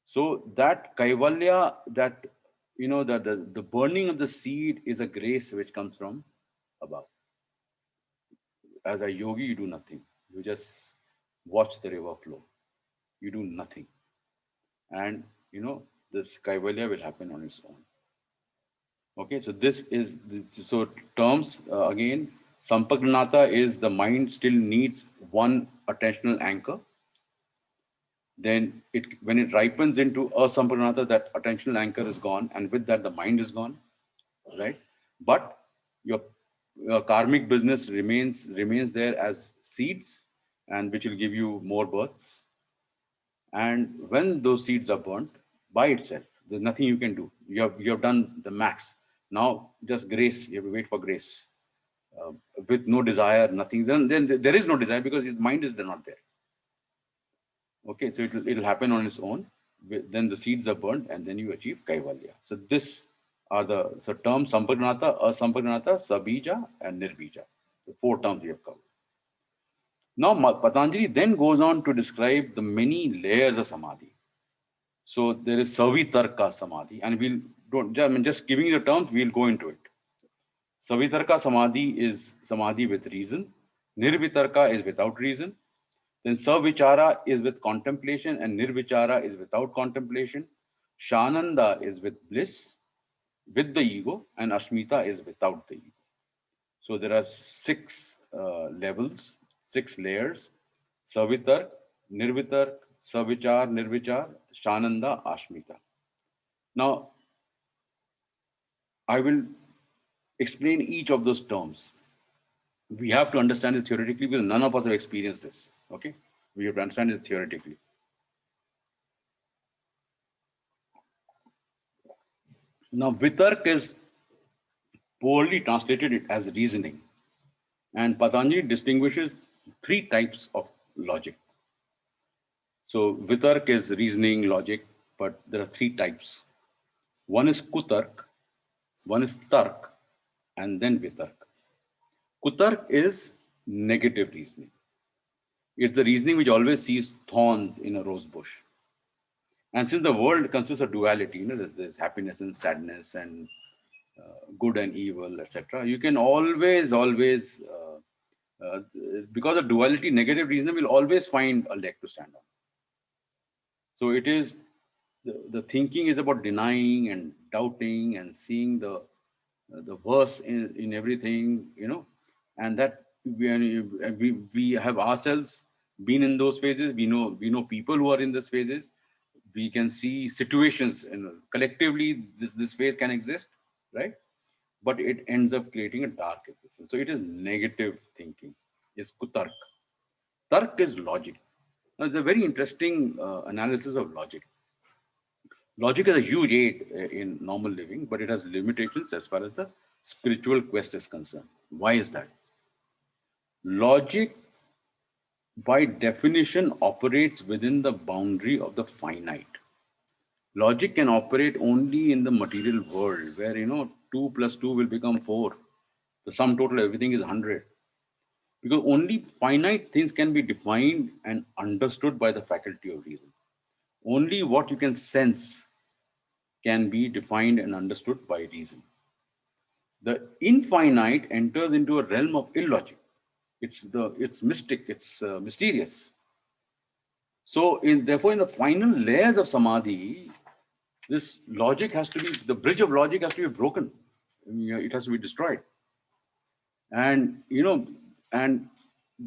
So that kaivalya, that the burning of the seed is a grace which comes from above. As a yogi, you do nothing. You just watch the river flow. You do nothing. And, this Kaivalya will happen on its own. Okay, so this is, so terms, again, Sampagnata is the mind still needs one attentional anchor. Then when it ripens into asampagnata, that attentional anchor is gone, and with that the mind is gone, right? But your karmic business remains there as seeds, and which will give you more births. And when those seeds are burnt by itself, there's nothing you can do. You have done the max. Now just grace. You have to wait for grace, uh, with no desire, nothing. Then there is no desire because his mind is not there. Okay, so it'll happen on its own. Then the seeds are burnt, and then you achieve kaivalya. So this are the terms: sampagnata, asampagnata, sabija, and nirbija. The 4 terms we have covered. Now Patanjali then goes on to describe the many layers of samadhi. So there is savitarka samadhi, and just giving you the terms, we'll go into it. Savitarka samadhi is samadhi with reason. Nirvitarka is without reason. Then Savichara is with contemplation, and Nirvichara is without contemplation. Shananda is with bliss, with the ego, and Ashmita is without the ego. So there are 6 levels, 6 layers: Savitark, Nirvitark, Savichar, Nirvichar, Shananda, Ashmita. Now, I will explain each of those terms. We have to understand it theoretically because none of us have experienced this. Okay, we have to understand it theoretically. Now, Vitark is poorly translated it as reasoning, and Patanjali distinguishes 3 types of logic. So, Vitark is reasoning, logic, but there are 3 types. One is Kutark, one is Tark, and then Vitark. Kutark is negative reasoning. It's the reasoning which always sees thorns in a rose bush. And since the world consists of duality, there's happiness and sadness and good and evil, etc. You can always, because of duality, negative reason will always find a leg to stand on. So it is, the thinking is about denying and doubting and seeing the worst in everything, and that we have ourselves been in those phases. We know people who are in those phases. We can see situations, and collectively this phase can exist, right? But it ends up creating a dark existence. So it is negative thinking, is kutark. Tark is logic. Now, it's a very interesting analysis of logic. Logic is a huge aid in normal living, but it has limitations as far as the spiritual quest is concerned. Why is that? Logic, by definition, operates within the boundary of the finite. Logic can operate only in the material world where, 2 plus 2 will become 4. The sum total, everything is 100. Because only finite things can be defined and understood by the faculty of reason. Only what you can sense can be defined and understood by reason. The infinite enters into a realm of illogic. It's mystic, it's mysterious. So therefore, in the final layers of samadhi, this logic has to be, the bridge of logic has to be broken. It has to be destroyed. And, and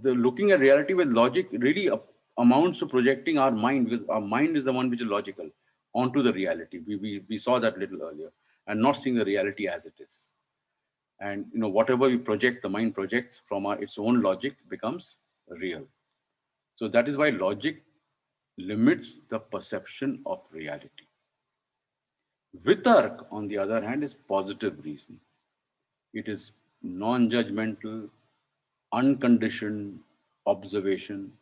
the looking at reality with logic really amounts to projecting our mind, because our mind is the one which is logical, onto the reality. We saw that a little earlier, and not seeing the reality as it is. And, whatever we project, the mind projects from its own logic becomes real. So that is why logic limits the perception of reality. Vitark, on the other hand, is positive reasoning. It is non-judgmental, unconditioned observation.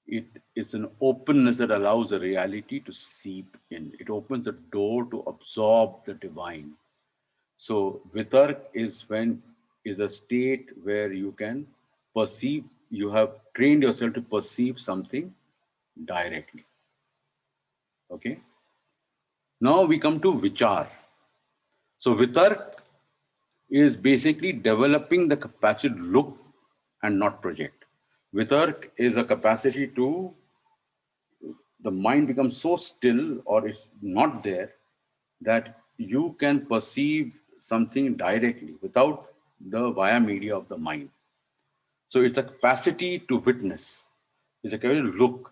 It is an openness that allows the reality to seep in. It opens the door to absorb the divine. So vitark is a state where you can perceive, you have trained yourself to perceive something directly. Okay. Now we come to vichar. So vitark is basically developing the capacity to look and not project. Vitark is a capacity to the mind becomes so still or it's not there that you can perceive something directly without the via media of the mind. So it's a capacity to witness. It's a kind of look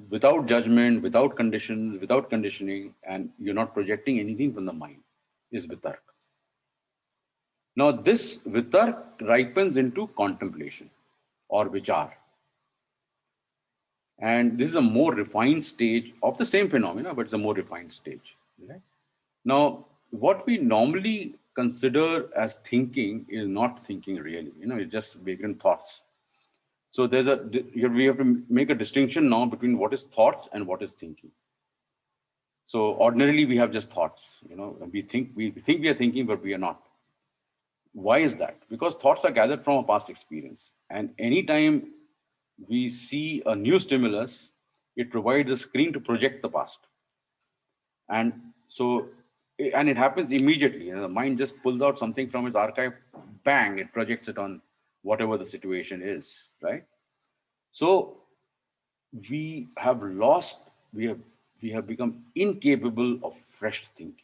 without judgment, without conditions, without conditioning, and you're not projecting anything from the mind is vitark. Now this vitark ripens into contemplation or vichar. And this is a more refined stage of the same phenomena, but it's a more refined stage. Right? Now, what we normally consider as thinking is not thinking really. It's just vagrant thoughts. So we have to make a distinction now between what is thoughts and what is thinking. So ordinarily we have just thoughts. We think we are thinking, but we are not. Why is that? Because thoughts are gathered from a past experience, and anytime we see a new stimulus, it provides a screen to project the past. And so, and it happens immediately. The mind just pulls out something from its archive, bang, it projects it on whatever the situation is, right? So we have lost, we have become incapable of fresh thinking.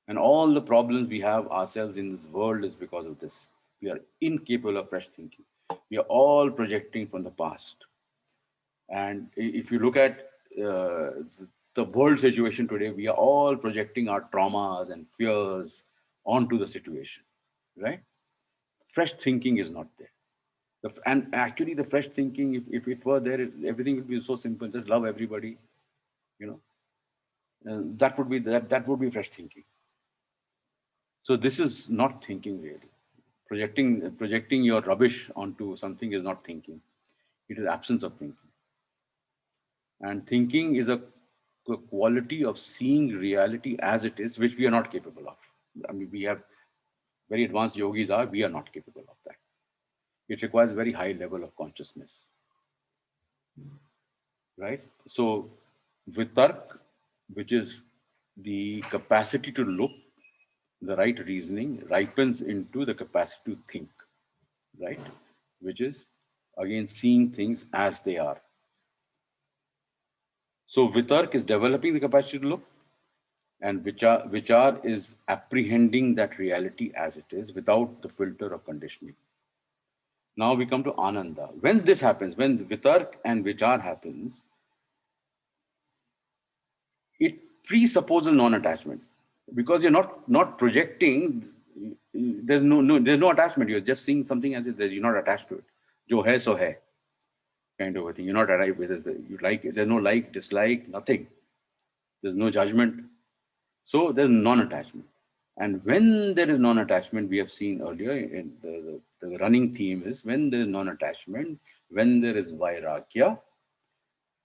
And all the problems we have ourselves in this world is because of this. We are incapable of fresh thinking. We are all projecting from the past. And if you look at the world situation today, we are all projecting our traumas and fears onto the situation, right? Fresh thinking is not there. And actually, the fresh thinking, if it were there, everything would be so simple. Just love everybody, you know. That would be fresh thinking. So this is not thinking really. Projecting your rubbish onto something is not thinking. It is absence of thinking. And thinking is a quality of seeing reality as it is, which we are not capable of. I mean, we have very advanced yogis we are not capable of that. It requires a very high level of consciousness, right? So vitark, which is the capacity to look, the right reasoning, ripens into the capacity to think, right? Which is, again, seeing things as they are. So vitark is developing the capacity to look, and vichar is apprehending that reality as it is without the filter of conditioning. Now we come to ananda. When this happens, when vitark and vichar happens, it presupposes non-attachment, because you're not projecting. There's no attachment. You're just seeing something as it is. You're not attached to it. Jo hai so hai, kind of a thing. You're not arrived with it. You like it. There's no like, dislike, nothing. There's no judgment. So there's non-attachment. And when there is non-attachment, we have seen earlier in the running theme is, when there is non-attachment, when there is vairagya,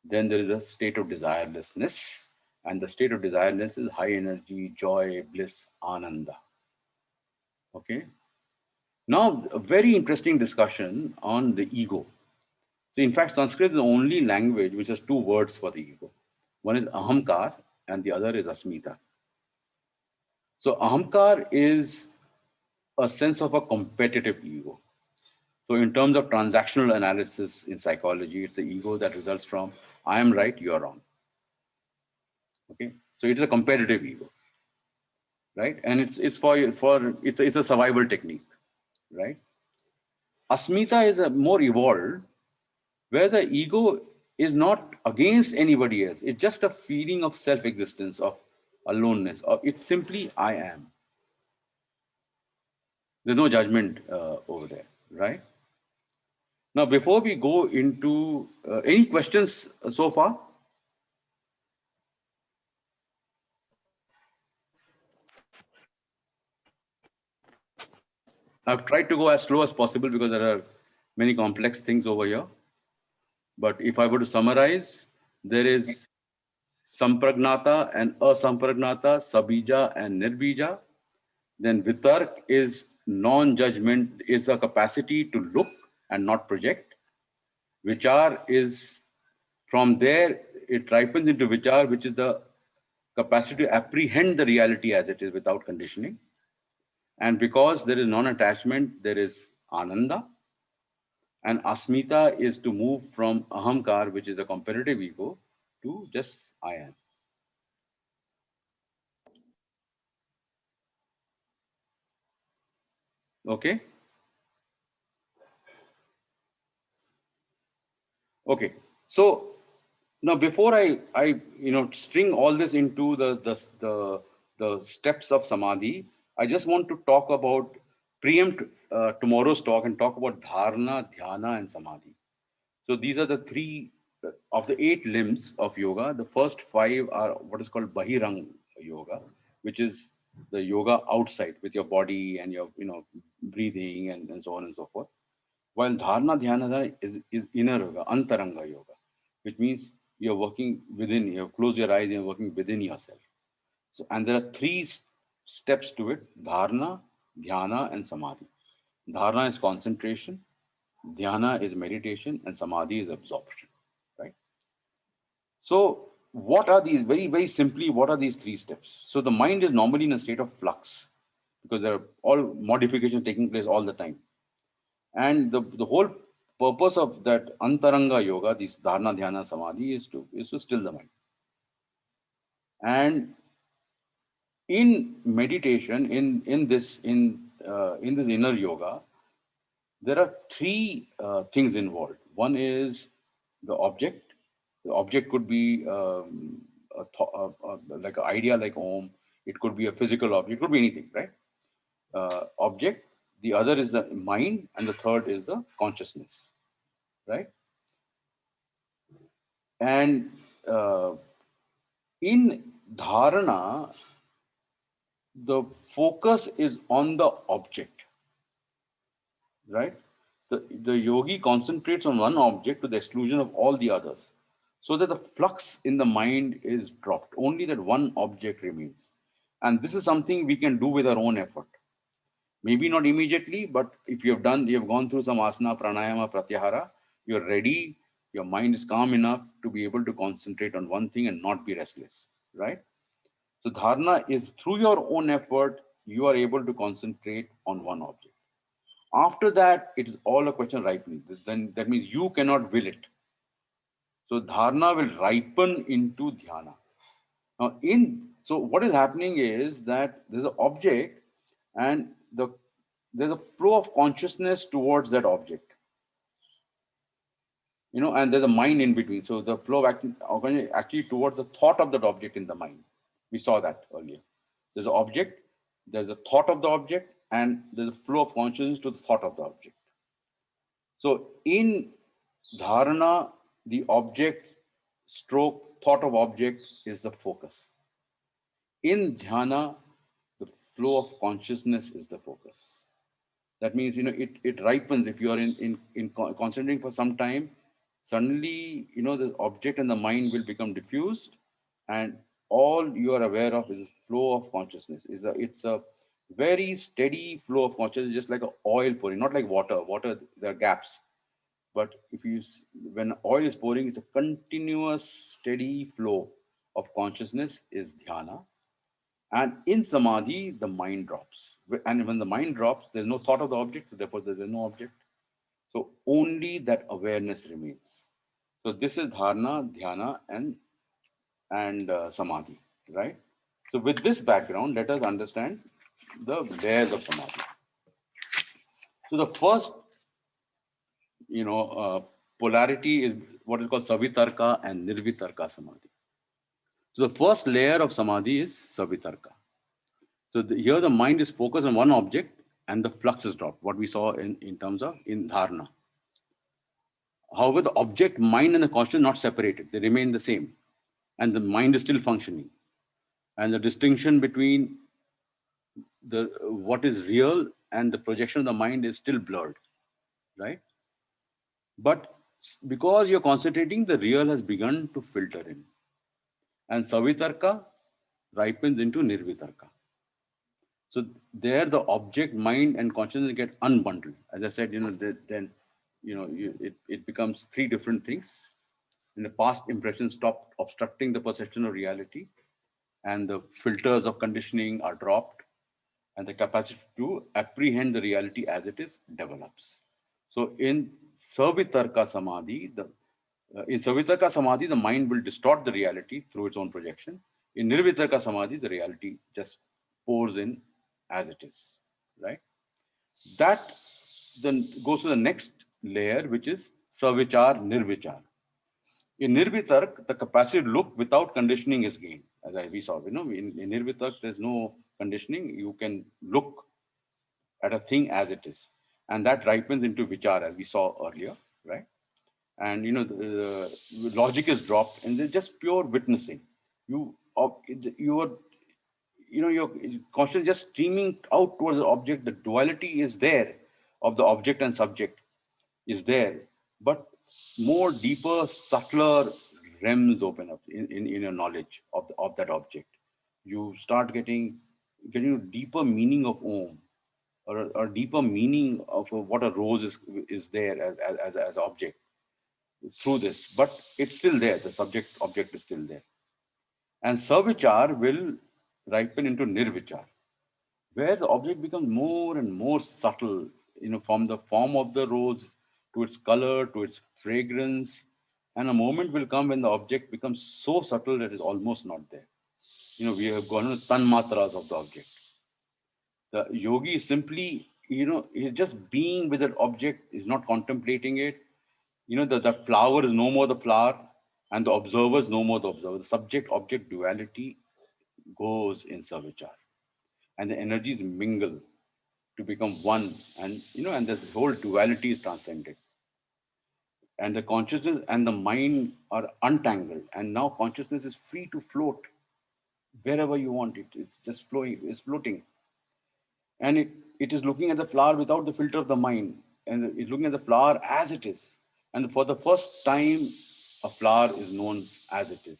then there is a state of desirelessness. And the state of desirelessness is high energy, joy, bliss, ananda. Okay. Now, a very interesting discussion on the ego. So in fact, Sanskrit is the only language which has two words for the ego. One is ahamkar and the other is asmita. So ahamkar is a sense of a competitive ego. So in terms of transactional analysis in psychology, it's the ego that results from I am right, you are wrong. Okay, so it is a competitive ego, right? And it's a survival technique, right? Asmita is a more evolved, where the ego is not against anybody else. It's just a feeling of self-existence, of aloneness, or it's simply I am. There's no judgment over there, right? Now, before we go into any questions so far? I've tried to go as slow as possible because there are many complex things over here. But if I were to summarize, there is sampragnata and asampragnata, sabija and nirbija. Then vitark is non-judgment, is the capacity to look and not project. Vichar is, from there, it ripens into vichar, which is the capacity to apprehend the reality as it is without conditioning. And because there is non-attachment, there is ananda. And asmita is to move from ahamkar, which is a competitive ego, to just I am. Okay. Okay. So now before I string all this into the steps of samadhi, I just want to talk about preempt tomorrow's talk and talk about dharana, dhyana, and samadhi. So these are the three of the 8 limbs of yoga. The first 5 are what is called bahirang yoga, which is the yoga outside with your body and your breathing and so on and so forth. While dharana dhyana is inner yoga, antaranga yoga, which means you're working within, you close your eyes and you're working within yourself. So, and there are 3 steps to it: dharana, dhyana, and samadhi. Dharana is concentration, dhyana is meditation, and samadhi is absorption. Right? So, what are these? Very, very simply, what are these 3 steps? So, the mind is normally in a state of flux because there are all modifications taking place all the time. And the whole purpose of that antaranga yoga, this dharana, dhyana, samadhi, is to still the mind. And in meditation, in this inner yoga, there are 3 things involved. One is the object. The object could be like an idea like Om. It could be a physical object. It could be anything, right? Object. The other is the mind, and the third is the consciousness, right? And in dharana, the focus is on the object, right? The yogi concentrates on one object to the exclusion of all the others, so that the flux in the mind is dropped. Only that one object remains. And this is something we can do with our own effort. Maybe not immediately, but if you have gone through some asana, pranayama, pratyahara, you're ready, your mind is calm enough to be able to concentrate on one thing and not be restless, right? So dharana is through your own effort, you are able to concentrate on one object. After that, it is all a question of ripening. Then that means you cannot will it. So dharana will ripen into dhyana. Now, so what is happening is that there's an object, and there's a flow of consciousness towards that object. And there's a mind in between. So the flow of actually towards the thought of that object in the mind. We saw that earlier. There's an object, there's a thought of the object, and there's a flow of consciousness to the thought of the object. So in dharana, the object stroke thought of object is the focus. In dhyana, the flow of consciousness is the focus. That means it ripens. If you are in concentrating for some time, suddenly the object and the mind will become diffused, and all you are aware of is flow of consciousness. It's a very steady flow of consciousness, just like a oil pouring, not like water. Water, there are gaps, but when oil is pouring, it's a continuous steady flow of consciousness is dhyana. And in samadhi, the mind drops. And when the mind drops, there's no thought of the object, so therefore there's no object. So only that awareness remains. So this is dharana, dhyana, and samadhi, right? So with this background, let us understand the layers of samadhi. So the first, polarity is what is called savitarka and nirvitarka samadhi. So the first layer of samadhi is savitarka. So here the mind is focused on one object and the flux is dropped, what we saw in terms of in dharana. However, the object, mind, and the consciousness are not separated. They remain the same. And the mind is still functioning. And the distinction between what is real and the projection of the mind is still blurred, right? But because you're concentrating, the real has begun to filter in. And savitarka ripens into nirvitarka. So there, the object, mind, and consciousness get unbundled. As I said, then it becomes 3 different things. In the past, impressions stop obstructing the perception of reality, and the filters of conditioning are dropped, and the capacity to apprehend the reality as it is develops. So in Savitarka Samadhi, in Savitarka Samadhi, the mind will distort the reality through its own projection. In Nirvitarka Samadhi, the reality just pours in as it is, right? That then goes to the next layer, which is Savichar Nirvichar. In Nirvitark, the capacity to look without conditioning is gained. As we saw, in Nirvitark, there's no conditioning. You can look at a thing as it is. And that ripens into Vichar, as we saw earlier, right? And the logic is dropped and there's just pure witnessing. You are you're constantly just streaming out towards the object. The duality is there of the object and subject is there, but more deeper, subtler realms open up in your knowledge of that object. You start getting a deeper meaning of Om, or a deeper meaning of what a rose is there as object through this, but it's still there. The subject object is still there. And Savichar will ripen into Nirvichar, where the object becomes more and more subtle, from the form of the rose to its color, to its fragrance. And a moment will come when the object becomes so subtle that it's almost not there. We have gone to tanmatras of the object. The yogi is simply, is just being with that object, is not contemplating it. The flower is no more the flower, and the observer is no more the observer. The subject-object duality goes in Savichar, and the energies mingle to become one, and this whole duality is transcended. And the consciousness and the mind are untangled, and now consciousness is free to float wherever you want it. It's just flowing, it's floating. And it is looking at the flower without the filter of the mind, and it's looking at the flower as it is. And for the first time, a flower is known as it is.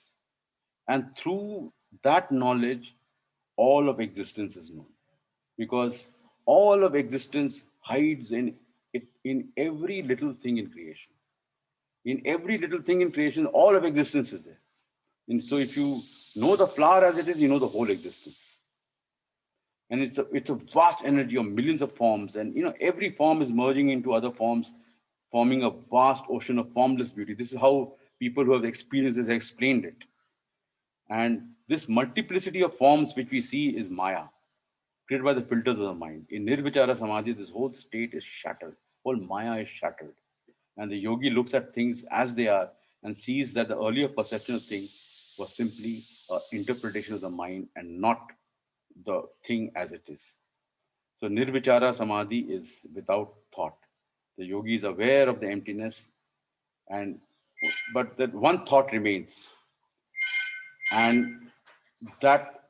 And through that knowledge, all of existence is known. Because all of existence hides in every little thing in creation. In every little thing in creation, all of existence is there. And so if you know the flower as it is, you know the whole existence. And it's a vast energy of millions of forms, and every form is merging into other forms, forming a vast ocean of formless beauty. This is how people who have experienced this explained it. And this multiplicity of forms which we see is Maya, created by the filters of the mind. In Nirvichara Samadhi, this whole state is shattered. Whole Maya is shattered. And the yogi looks at things as they are and sees that the earlier perception of things was simply an interpretation of the mind and not the thing as it is. So Nirvichara Samadhi is without thought. The yogi is aware of the emptiness, but that one thought remains. And that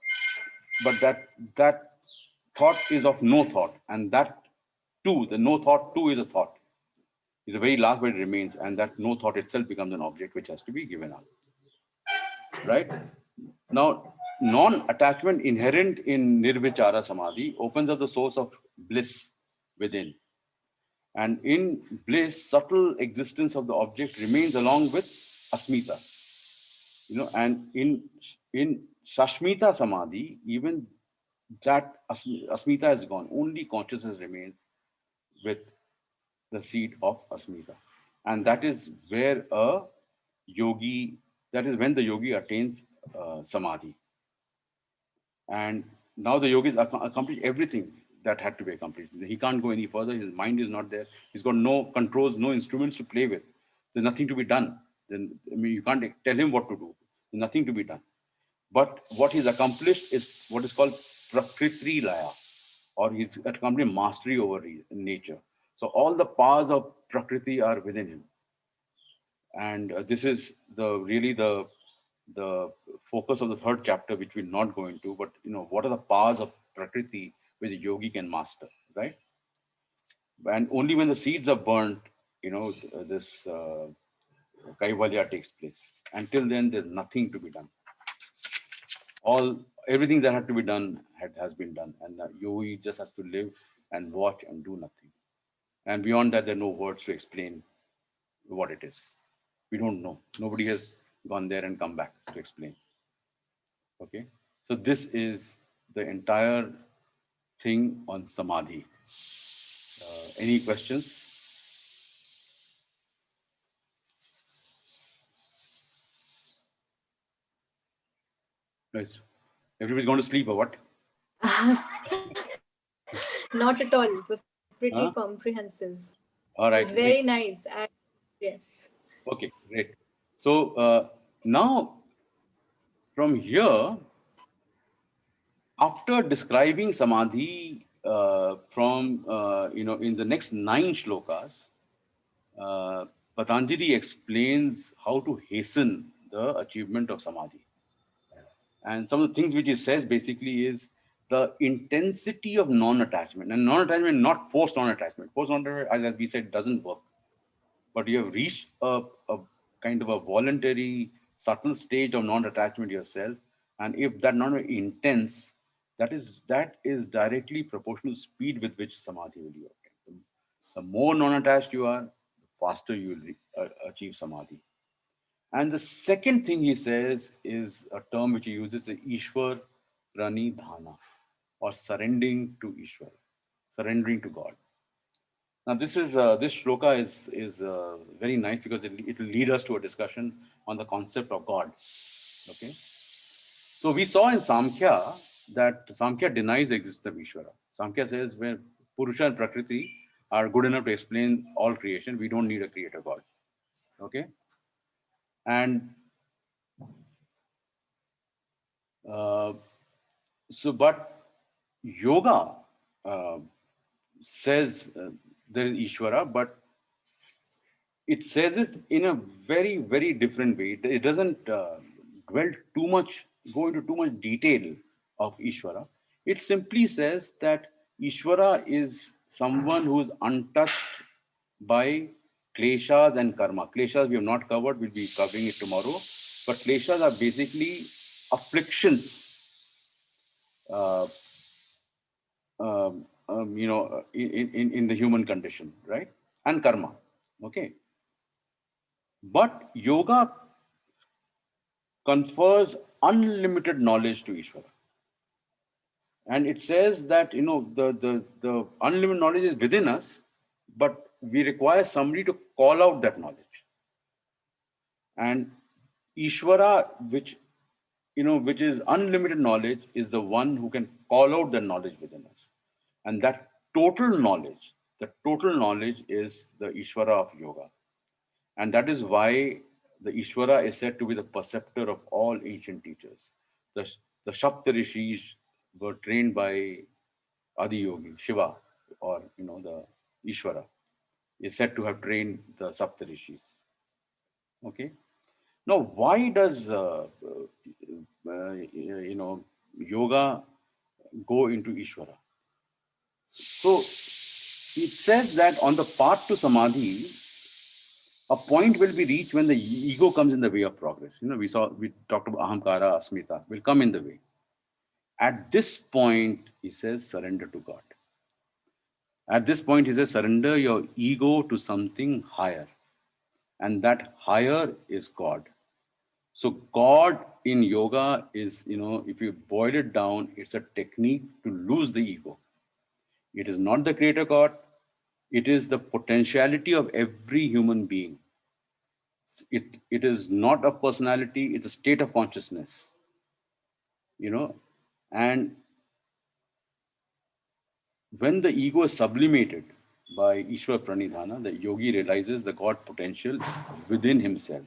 but that thought is of no thought. And that too, the no thought too is a thought. Is a very last, but it remains, and that no thought itself becomes an object which has to be given up. Right? Now, non-attachment inherent in Nirvichara Samadhi opens up the source of bliss within. And in bliss, subtle existence of the object remains along with Asmita. And in Shashmita Samadhi, even that Asmita is gone. Only consciousness remains with the seed of Asmita. And that is where that is when the yogi attains Samadhi. And now the yogis accomplished everything that had to be accomplished. He can't go any further. His mind is not there. He's got no controls, no instruments to play with. There's nothing to be done. You can't tell him what to do. There's nothing to be done. But what he's accomplished is what is called Prakriti Laya, or he's accomplished mastery over nature. So all the powers of Prakriti are within him. And this is really the focus of the third chapter, which we'll not go into. But what are the powers of Prakriti which a yogi can master, right? And only when the seeds are burnt, this Kaivalya takes place. Until then, there's nothing to be done. Everything that had to be done has been done, and the yogi just has to live and watch and do nothing. And beyond that, there are no words to explain what it is. We don't know. Nobody has gone there and come back to explain. Okay, so this is the entire thing on Samadhi. Any questions? Nice. Everybody's going to sleep or what? Not at all. It was pretty Huh? comprehensive. It was All right. very Great. nice. Yes. Okay. Great. So now from here, after describing samadhi from in the next 9 shlokas, Patanjali explains how to hasten the achievement of samadhi. And some of the things which he says basically is the intensity of non-attachment. And non-attachment, not forced non-attachment. Forced non-attachment, as we said, doesn't work. But you have reached a kind of a voluntary, subtle stage of non-attachment yourself. And if that non intense, that is directly proportional to speed with which samadhi will be obtained. The more non-attached you are, the faster you will achieve samadhi. And the second thing he says is a term which he uses, is Ishwar Pranidhana, or surrendering to Ishwar, surrendering to God. Now, this shloka is very nice because it will lead us to a discussion on the concept of God. Okay, so we saw in Samkhya that Samkhya denies the existence of Ishvara. Samkhya says when Purusha and Prakriti are good enough to explain all creation, we don't need a creator God. Okay, and uh, but yoga uh, says there is Ishvara, but it says it in a very, very different way. It doesn't dwell too much, go into too much detail of Ishvara. It simply says that Ishvara is someone who is untouched by kleshas and karma. Kleshas we have not covered, we'll be covering it tomorrow. But kleshas are basically afflictions, uh, in the human condition, right? And karma. Okay. But yoga confers unlimited knowledge to Ishvara. And it says that the unlimited knowledge is within us, but we require somebody to call out that knowledge. And Ishvara, which is unlimited knowledge, is the one who can call out the knowledge within us. And that the total knowledge is the Ishvara of yoga. And that is why the Ishvara is said to be the perceptor of all ancient teachers. The Shapta Rishis were trained by Adi Yogi, Shiva, or the Ishvara is said to have trained the Sapta Rishis. Okay. Now, why does yoga go into Ishvara? So it says that on the path to samadhi, a point will be reached when the ego comes in the way of progress. We talked about ahamkara, asmita will come in the way. At this point, he says, surrender to God. At this point, he says, surrender your ego to something higher. And that higher is God. So God in yoga is, if you boil it down, it's a technique to lose the ego. It is not the creator God. It is the potentiality of every human being. It is not a personality, it's a state of consciousness. And when the ego is sublimated by Ishwar Pranidhana, the yogi realizes the God potential within himself.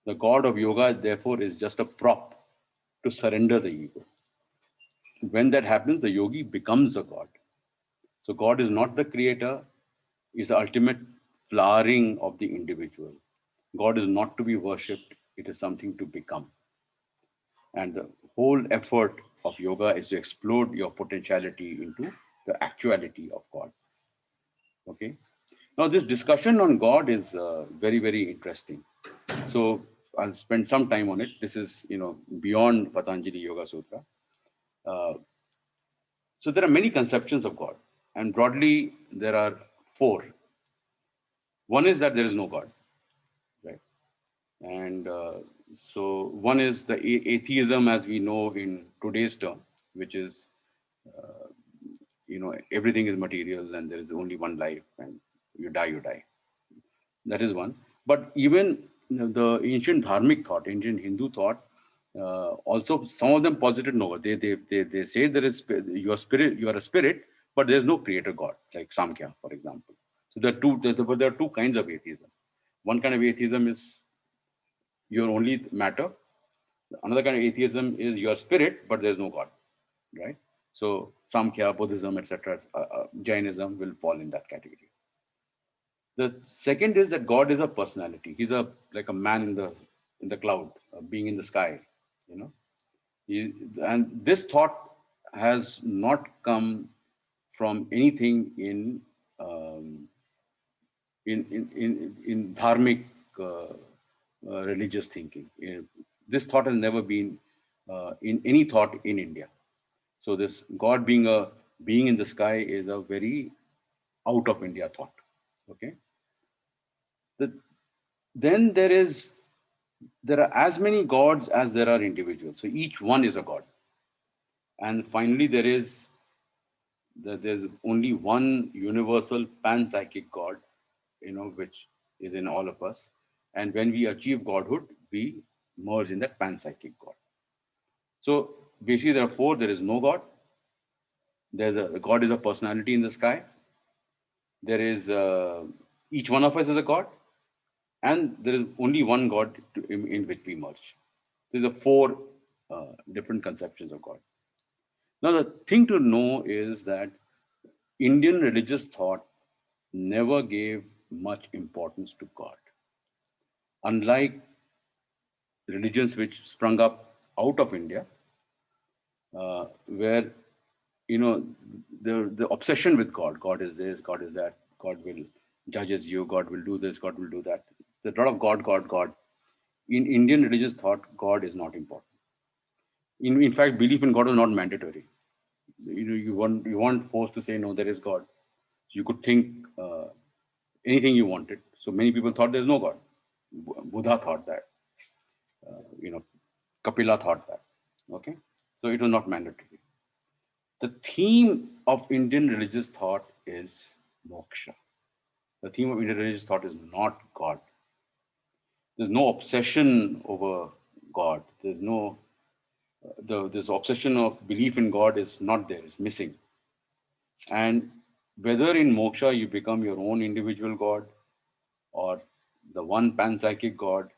The God of yoga, therefore, is just a prop to surrender the ego. When that happens, the yogi becomes a God. So God is not the creator, is the ultimate flowering of the individual. God is not to be worshipped, it is something to become. And the whole effort of yoga is to explode your potentiality into the actuality of God. Okay. Now, this discussion on God is very, very interesting. So I'll spend some time on it. This is, beyond Patanjali Yoga Sutra. Uh, so there are many conceptions of God, and broadly there are 4. One is that there is no God, right? And so one is the atheism as we know in today's term, which is, everything is material and there is only one life, and you die, you die. That is one. But even the ancient dharmic thought, ancient Hindu thought, Also, some of them posited no. They say there is you are a spirit, but there is no creator God, like Samkhya, for example. So there are two kinds of atheism. One kind of atheism is you're only matter. Another kind of atheism is you are spirit, but there is no God, right? So Samkhya, Buddhism, etc., Jainism will fall in that category. The second is that God is a personality. He's a like a man in the cloud, a being in the sky. You know, and this thought has not come from anything um, in dharmic religious thinking. This thought has never been in any thought in India. So this God being a being in the sky is a very out of India thought. Okay. The, then there are as many gods as there are individuals. So each one is a god. And finally, there's only one universal panpsychic God, which is in all of us. And when we achieve godhood, we merge in that panpsychic God. So basically, there are four. There is no God. God is a personality in the sky. There is each one of us is a God, and there is only one God in which we merge. There's a four different conceptions of God. Now, the thing to know is that Indian religious thought never gave much importance to God. Unlike religions which sprung up out of India, where the obsession with God is this, God is that, God will judges you, God will do this, God will do that. There's a lot of God. In Indian religious thought, God is not important. In fact, belief in God is not mandatory. You weren't forced to say no, there is God. You could think anything you wanted. So many people thought there is no God. Buddha thought that. Kapila thought that. Okay, so it was not mandatory. The theme of Indian religious thought is moksha. The theme of Indian religious thought is not God. There's no obsession over God. There's no this obsession of belief in God is not there. It's missing. And whether in moksha you become your own individual God, or the one panpsychic God,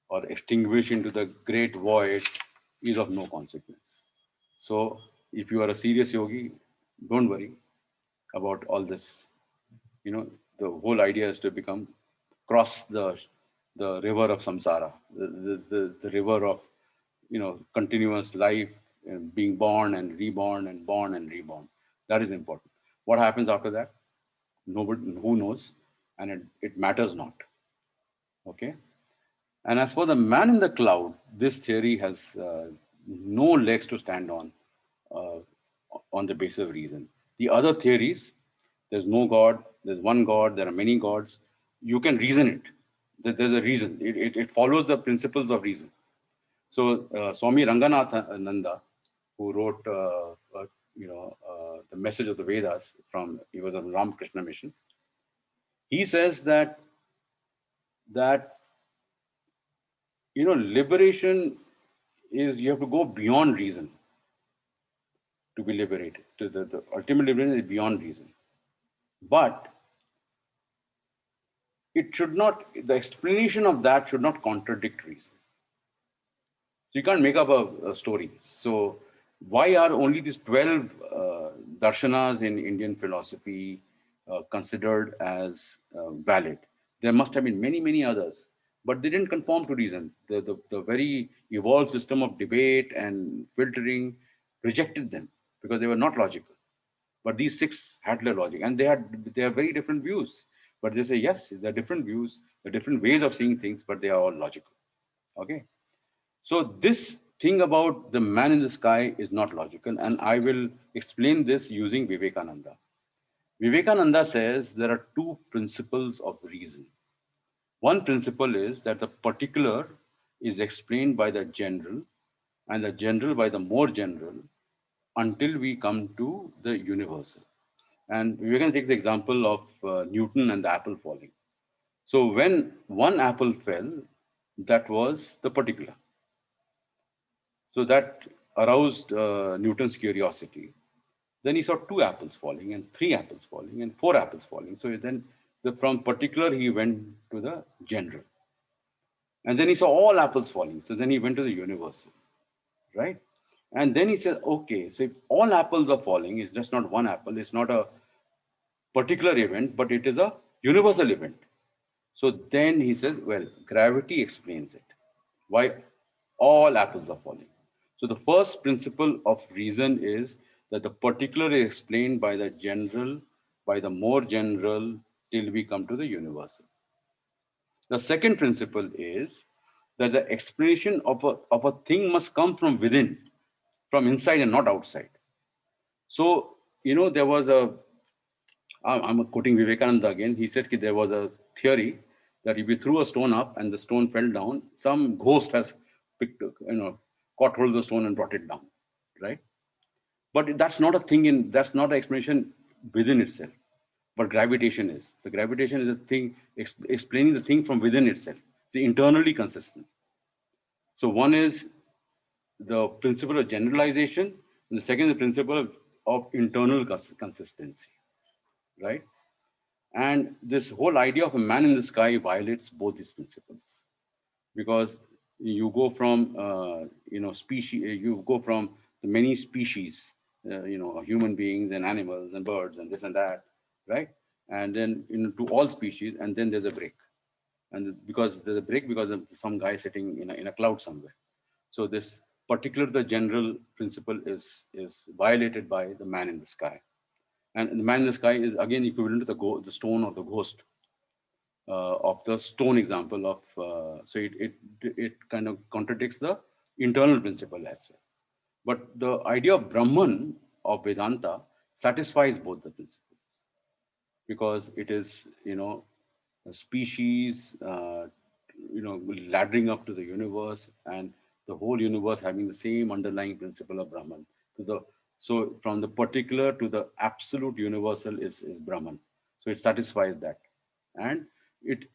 or extinguish into the great void, is of no consequence. So if you are a serious yogi, don't worry about all this. The whole idea is to cross the river of samsara, the river of continuous life, being born and reborn and born and reborn. That is important. What happens after that? Nobody who knows, and it matters not. Okay. And as for the man in the cloud, this theory has no legs to stand uh, on the basis of reason. The other theories, there's no God, there's one God, there are many gods. You can reason it. There's a reason. It follows the principles of reason. So Swami Ranganathananda, who wrote the message of the Vedas he was on Ramakrishna mission. He says that liberation is you have to go beyond reason to be liberated. The ultimate liberation is beyond reason. But the explanation of that should not contradict reason. So you can't make up a story. So why are only these 12 darshanas in Indian philosophy considered as valid? There must have been many, many others, but they didn't conform to reason. The very evolved system of debate and filtering rejected them because they were not logical. But these six had their logic, and they have very different views. But they say, yes, there are different views, there are different ways of seeing things, but they are all logical. Okay. So this thing about the man in the sky is not logical, and I will explain this using Vivekananda. Vivekananda says there are two principles of reason. One principle is that the particular is explained by the general, and the general by the more general, until we come to the universal. And we're going to take the example of Newton and the apple falling. So when one apple fell, that was the particular. So that aroused Newton's curiosity. Then he saw 2 apples falling, and 3 apples falling, and 4 apples falling. So then from particular, he went to the general. And then he saw all apples falling. So then he went to the universal, right? And then he said, okay, so if all apples are falling, it's just not one apple, it's not a particular event, but it is a universal event. So then he says, well, gravity explains it. Why all apples are falling. So the first principle of reason is that the particular is explained by the general, by the more general, till we come to the universal. The second principle is that the explanation of a thing must come from within, from inside and not outside. So, there was I'm quoting Vivekananda again. He said that there was a theory that if you threw a stone up and the stone fell down, some ghost has caught hold of the stone and brought it down, right? But that's not a thing that's not an explanation within itself. But gravitation is. The gravitation is a thing explaining the thing from within itself. It's internally consistent. So one is the principle of generalization, and the second is the principle of internal consistency, right? And this whole idea of a man in the sky violates both these principles, because you go from species, you go from the many species, human beings and animals and birds and this and that, right? And then to all species, and then there's a break, and because there's a break because of some guy sitting in a cloud somewhere. So this particular the general principle is violated by the man in the sky. And the man in the sky is again equivalent to the stone or the ghost of the stone example of. So it kind of contradicts the internal principle as well. But the idea of Brahman of Vedanta satisfies both the principles, because it is a species laddering up to the universe, and the whole universe having the same underlying principle of Brahman. So from the particular to the absolute universal is Brahman. So it satisfies that. And it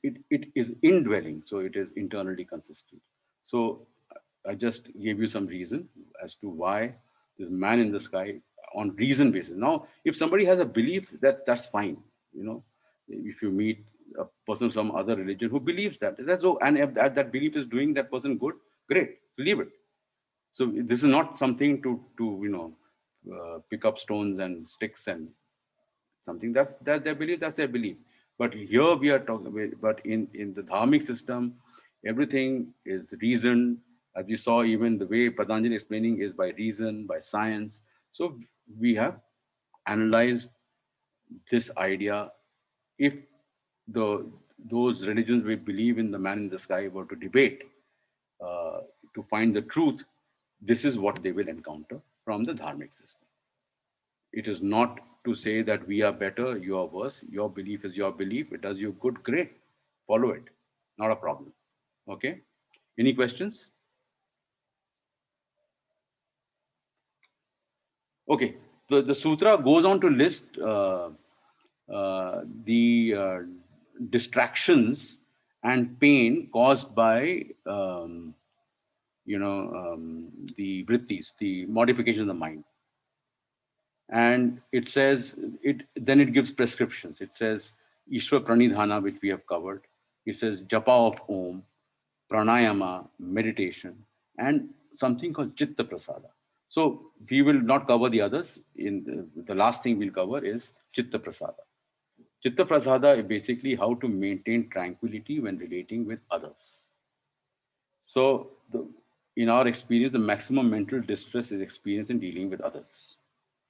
is indwelling, so it is internally consistent. So I just gave you some reason as to why this man in the sky on reason basis. Now, if somebody has a belief, that's fine. If you meet a person from some other religion who believes that's so, and if that belief is doing that person good, great, leave it. So this is not something to pick up stones and sticks and something. That's their belief. That's their belief. But here we are talking about. But in the dharmic system, everything is reasoned. As you saw, even the way Patanjali explaining is by reason, by science. So we have analyzed this idea. If those religions we believe in the man in the sky were to debate to find the truth, this is what they will encounter from the dharmic system. It is not to say that we are better, you are worse. Your belief is your belief. It does you good, great. Follow it. Not a problem. Okay. Any questions? Okay. The sutra goes on to list the distractions and pain caused by the vrittis, the modification of the mind. And it says then it gives prescriptions. It says Ishwar Pranidhana, which we have covered. It says japa of Om, pranayama, meditation, and something called Chitta Prasada. So we will not cover the others. In the last thing we'll cover is Chitta Prasada. Chitta Prasada is basically how to maintain tranquility when relating with others. So in our experience, the maximum mental distress is experienced in dealing with others,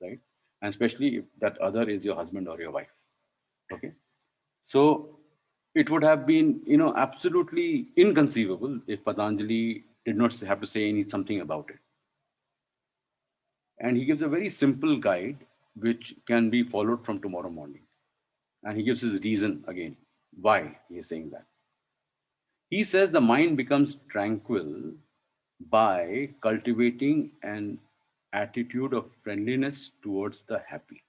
right? And especially if that other is your husband or your wife. Okay. So it would have been, absolutely inconceivable if Patanjali did not have to say something about it. And he gives a very simple guide which can be followed from tomorrow morning. And he gives his reason again why he is saying that. He says the mind becomes tranquil by cultivating an attitude of friendliness towards the happy.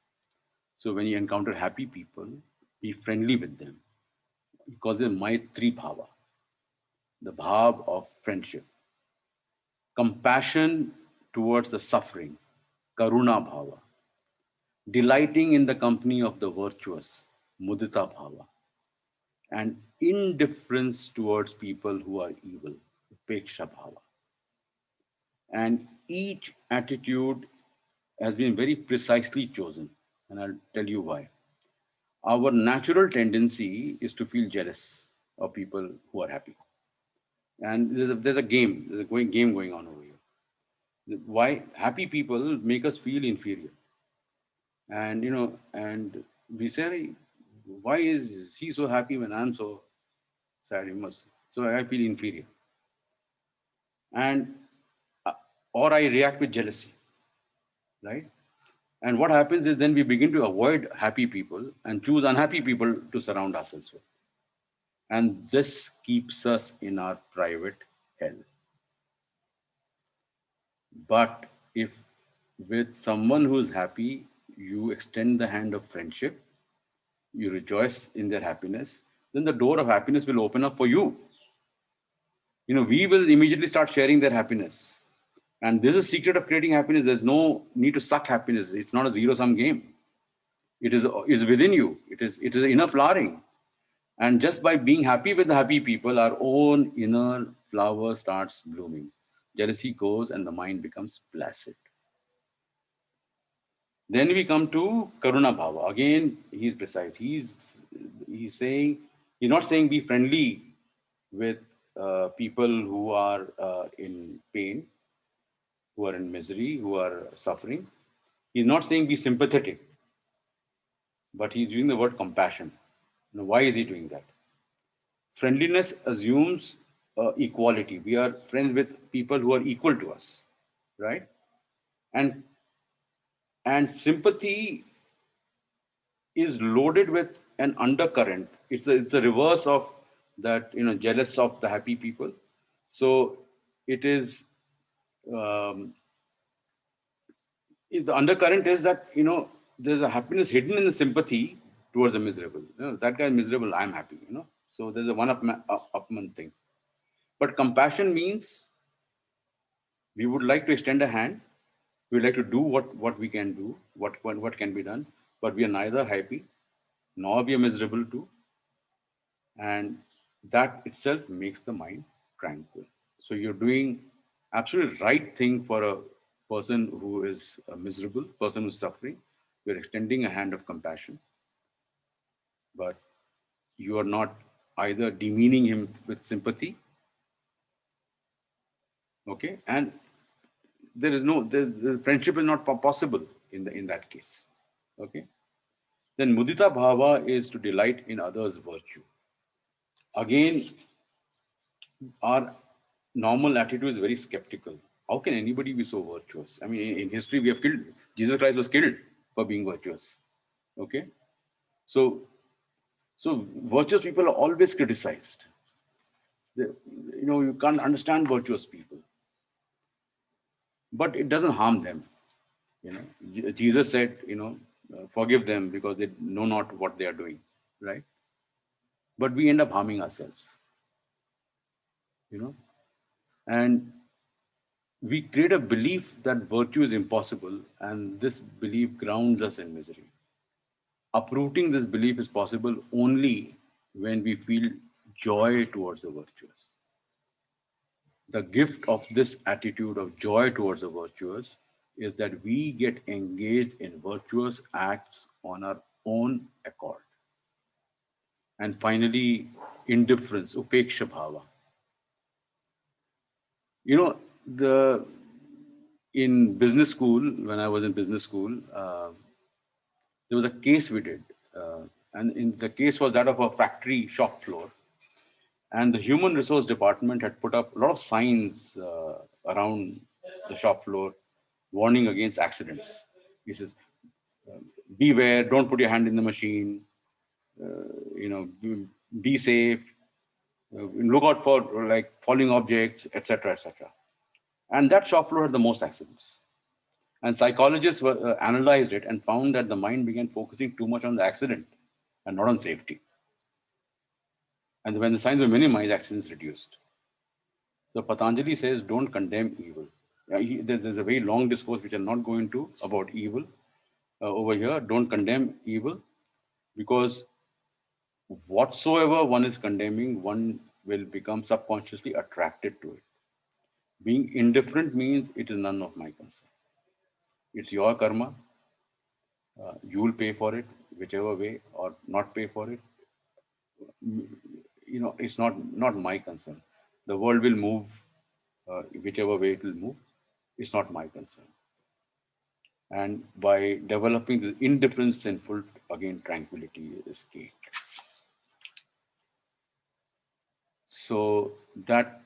So when you encounter happy people, be friendly with them. Because of Maitri Bhava, the bhav of friendship. compassion towards the suffering, karuna bhava, delighting in the company of the virtuous, mudita bhava, and indifference towards people who are evil, upeksha bhava. And each attitude has been very precisely chosen, and I'll tell you why. Our natural tendency is to feel jealous of people who are happy. And there's a game, there's a game going on over here. Why happy people make us feel inferior. And, and we say, why is he so happy when I'm so sad? He must. So I feel inferior. And, uh, or I react with jealousy, right? And what happens is then we begin to avoid happy people and choose unhappy people to surround ourselves with. And this keeps us in our private hell. But if with someone who is happy, you extend the hand of friendship, you rejoice in their happiness, then the door of happiness will open up for you. We will immediately start sharing their happiness. And this is the secret of creating happiness. There's no need to suck happiness. It's not a zero-sum game. It is within you. It is inner flowering. And just by being happy with the happy people, our own inner flower starts blooming. Jealousy goes and the mind becomes placid. Then we come to Karuna Bhava. Again, he's precise. He's saying, he's not saying be friendly with people who are in pain, who are in misery, who are suffering. He's not saying be sympathetic, but he's using the word compassion. Now, why is he doing that? Friendliness assumes equality. We are friends with people who are equal to us, right? And sympathy is loaded with an undercurrent. It's the reverse of that, jealous of the happy people. So it is, the undercurrent is that, there's a happiness hidden in the sympathy towards the miserable. That guy is miserable, I'm happy, So there's a one-upman thing. But compassion means we would like to extend a hand. We would like to do what we can do, what can be done, but we are neither happy nor we are miserable too. And that itself makes the mind tranquil. So you're doing absolutely right thing for a person who is miserable, person who's suffering. You're extending a hand of compassion, but you are not either demeaning him with sympathy, okay, and the friendship is not possible in that case, okay. Then mudita bhava is to delight in others' virtue. Again, our normal attitude is very skeptical. How can anybody be so virtuous? I mean, in history, we have killed, Jesus Christ was killed for being virtuous. Okay? So virtuous people are always criticized. You can't understand virtuous people. But it doesn't harm them. Jesus said, forgive them because they know not what they are doing, right? But we end up harming ourselves, and we create a belief that virtue is impossible, and this belief grounds us in misery. Uprooting this belief is possible only when we feel joy towards the virtuous. The gift of this attitude of joy towards the virtuous is that we get engaged in virtuous acts on our own accord. And finally, indifference, upeksha bhava. In business school, when I was in business school, there was a case we did. And the case was that of a factory shop floor. And the human resource department had put up a lot of signs around the shop floor warning against accidents. He says, beware, don't put your hand in the machine, be safe, look out for like falling objects, etc., etc. And that shop floor had the most accidents. And psychologists analyzed it and found that the mind began focusing too much on the accident and not on safety. And when the signs were minimized, accidents reduced. So Patanjali says, don't condemn evil. There's a very long discourse which I'm not going to about evil over here. Don't condemn evil, because whatsoever one is condemning, one will become subconsciously attracted to it. Being indifferent means it is none of my concern. It's your karma. You will pay for it whichever way, or not pay for it. It's not my concern. The world will move whichever way it will move. It's not my concern. And by developing the indifference and full, again, tranquility is key. So that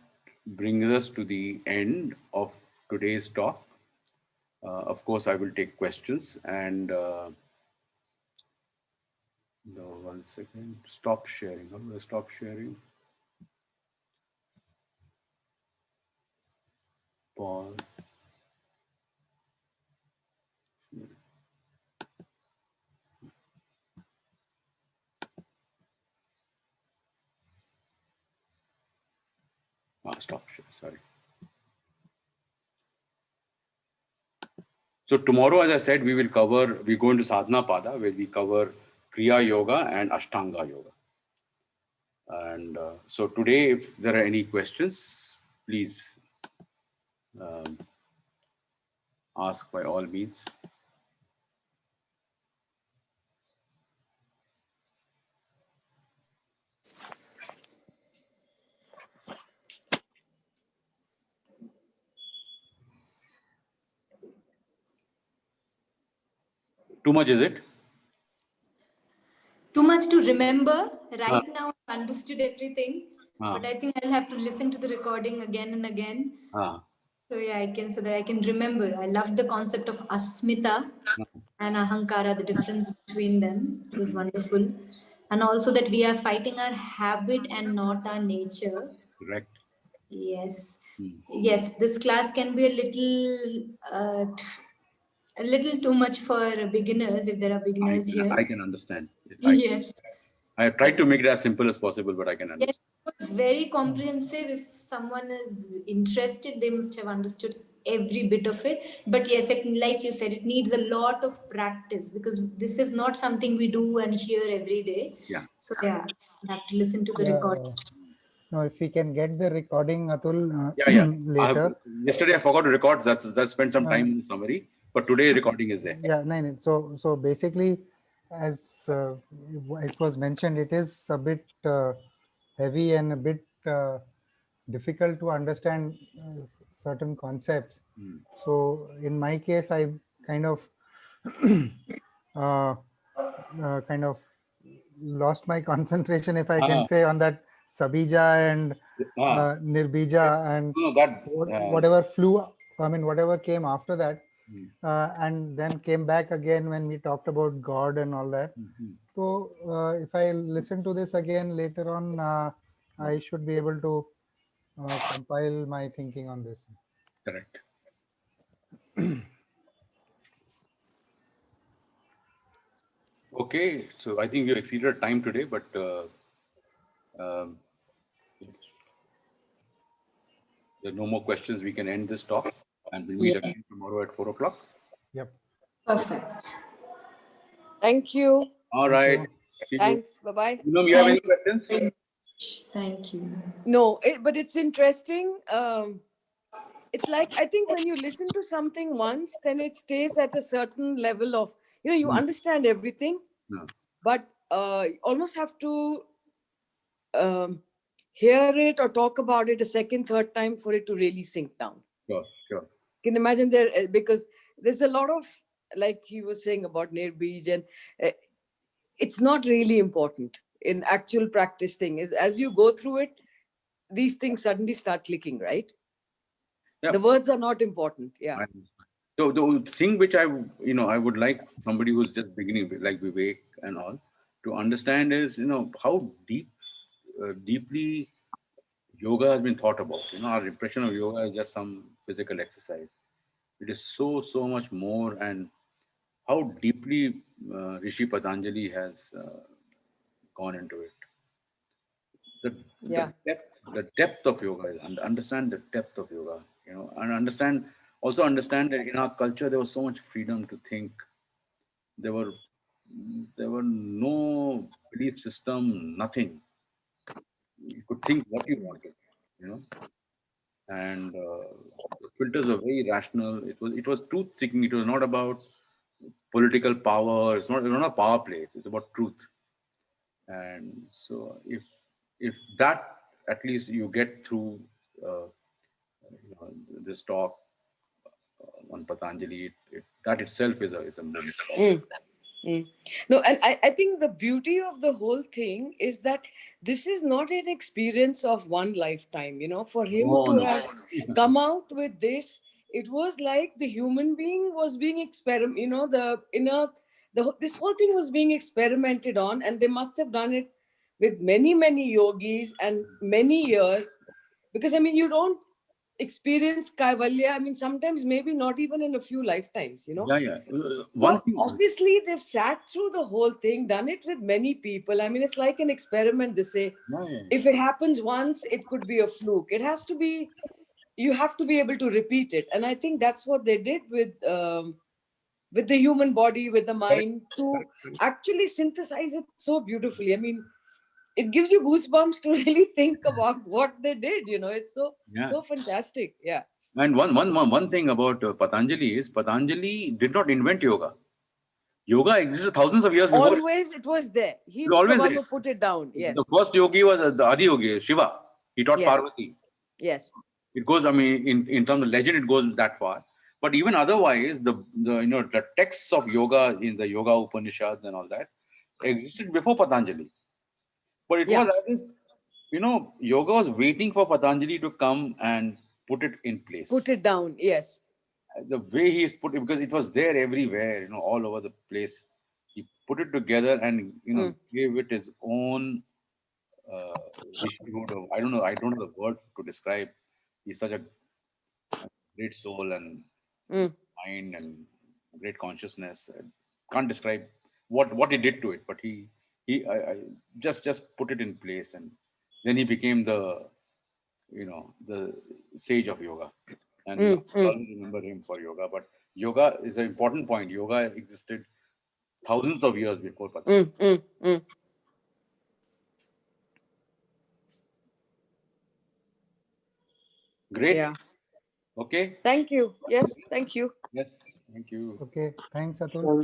brings us to the end of today's talk. Of course, I will take questions, and no, 1 second. Stop sharing. How do I stop sharing? Pause. Stop share. Sorry. So tomorrow, as I said, we go into Sadhana Pada, where we cover Kriya Yoga and Ashtanga Yoga. And so today, if there are any questions, please ask by all means. Too much, is it? Too much to remember. Ah. Right now, I've understood everything, Ah. but I think I'll have to listen to the recording again and again. Ah. So yeah, so that I can remember. I loved the concept of asmita and ahankara, the difference between them. It was wonderful. And also that we are fighting our habit and not our nature. Correct. Yes. Hmm. Yes, this class can be a little too much for beginners if there are beginners here. I can understand. Yes. I tried to make it as simple as possible, but I can Yes, understand. it was very comprehensive. If someone is interested, they must have understood every bit of it. But yes, like you said, it needs a lot of practice because this is not something we do and hear every day. Yeah. So yeah, you have to listen to the recording. No, if we can get the recording, Atul, Yeah. later. Yesterday I forgot to record. That spent some time in the summary, but today recording is there. Yeah, no. So basically, as it was mentioned, it is a bit heavy and a bit difficult to understand certain concepts. So in my case, I kind of kind of lost my concentration, if I can say, on that Sabija and Nirbija and whatever flew. I mean, whatever came after that. And then came back again when we talked about God and all that. So if I listen to this again later on, I should be able to compile my thinking on this. Correct. Okay, so I think we exceeded time today, but there are no more questions. We can end this talk, and we'll meet again tomorrow at 4 o'clock. Yep. Perfect. Thank you. All right. See Thanks. Bye-bye. you have any questions? Thank you. No, but it's interesting. It's like, I think when you listen to something once, then it stays at a certain level of, you understand everything, but you almost have to hear it or talk about it a second, third time for it to really sink down. Sure. You can imagine because there's a lot of, like he was saying about Nirbij, and it's not really important in actual practice thing. Is as you go through it, these things suddenly start clicking, right? Yeah. The words are not important. Yeah. So the thing which I would like somebody who's just beginning, like Vivek and all, to understand is, how deeply yoga has been thought about. Our impression of yoga is just some physical exercise. It is so much more, and how deeply Rishi Patanjali has gone into it. Yeah. the depth of yoga, understand the depth of yoga, and understand that in our culture there was so much freedom to think. There were no belief system, nothing. You could think what you wanted, you know, and the filters were very rational. It was truth seeking. It was not about political power. It's not a power play. It's about truth. And so if that at least you get through uh, this talk on Patanjali, that itself is a moment. Mm. Mm. No, and I think the beauty of the whole thing is that this is not an experience of one lifetime. For him No, to no. have come out with this, it was like the human being was being experiment. This whole thing was being experimented on, and they must have done it with many, many yogis and many years, because I mean, you don't experience Kaivalya. I mean, sometimes maybe not even in a few lifetimes. Yeah, yeah. One So thing. obviously they've sat through the whole thing, done it with many people. I mean, it's like an experiment. They say Yeah, yeah. if it happens once, it could be a fluke. It has to be. You have to be able to repeat it, and I think that's what they did with the human body, with the Correct, mind, to correct, correct. actually synthesize it so beautifully. I mean, it gives you goosebumps to really think about what they did. It's so Yeah. so fantastic. Yeah. And one thing about Patanjali is Patanjali did not invent yoga. Yoga existed thousands of years before. Always it was there. He It was was the always one there. who put it down. The Yes. first yogi was the Adi Yogi, Shiva. He taught Yes. Parvati. Yes. It goes, I mean, in terms of legend, it goes that far. But even otherwise, the texts of yoga in the Yoga Upanishads and all that existed before Patanjali. But it Yeah. was as if, yoga was waiting for Patanjali to come and put it in place. Put it down. Yes. The way he's put it, because it was there everywhere, all over the place. He put it together and, gave it his own Vishnu. I don't know. I don't know the word to describe. He's such a great soul and Mm. mind and great consciousness. I can't describe what he did to it, but I just put it in place, and then he became the sage of yoga. And Mm. I always remember him for yoga. But yoga is an important point. Yoga existed thousands of years before Patanjali. Mm. Mm. Great. Yeah. Okay. Thank you. Yes. Thank you. Yes. Thank you. Okay, thanks, Atul.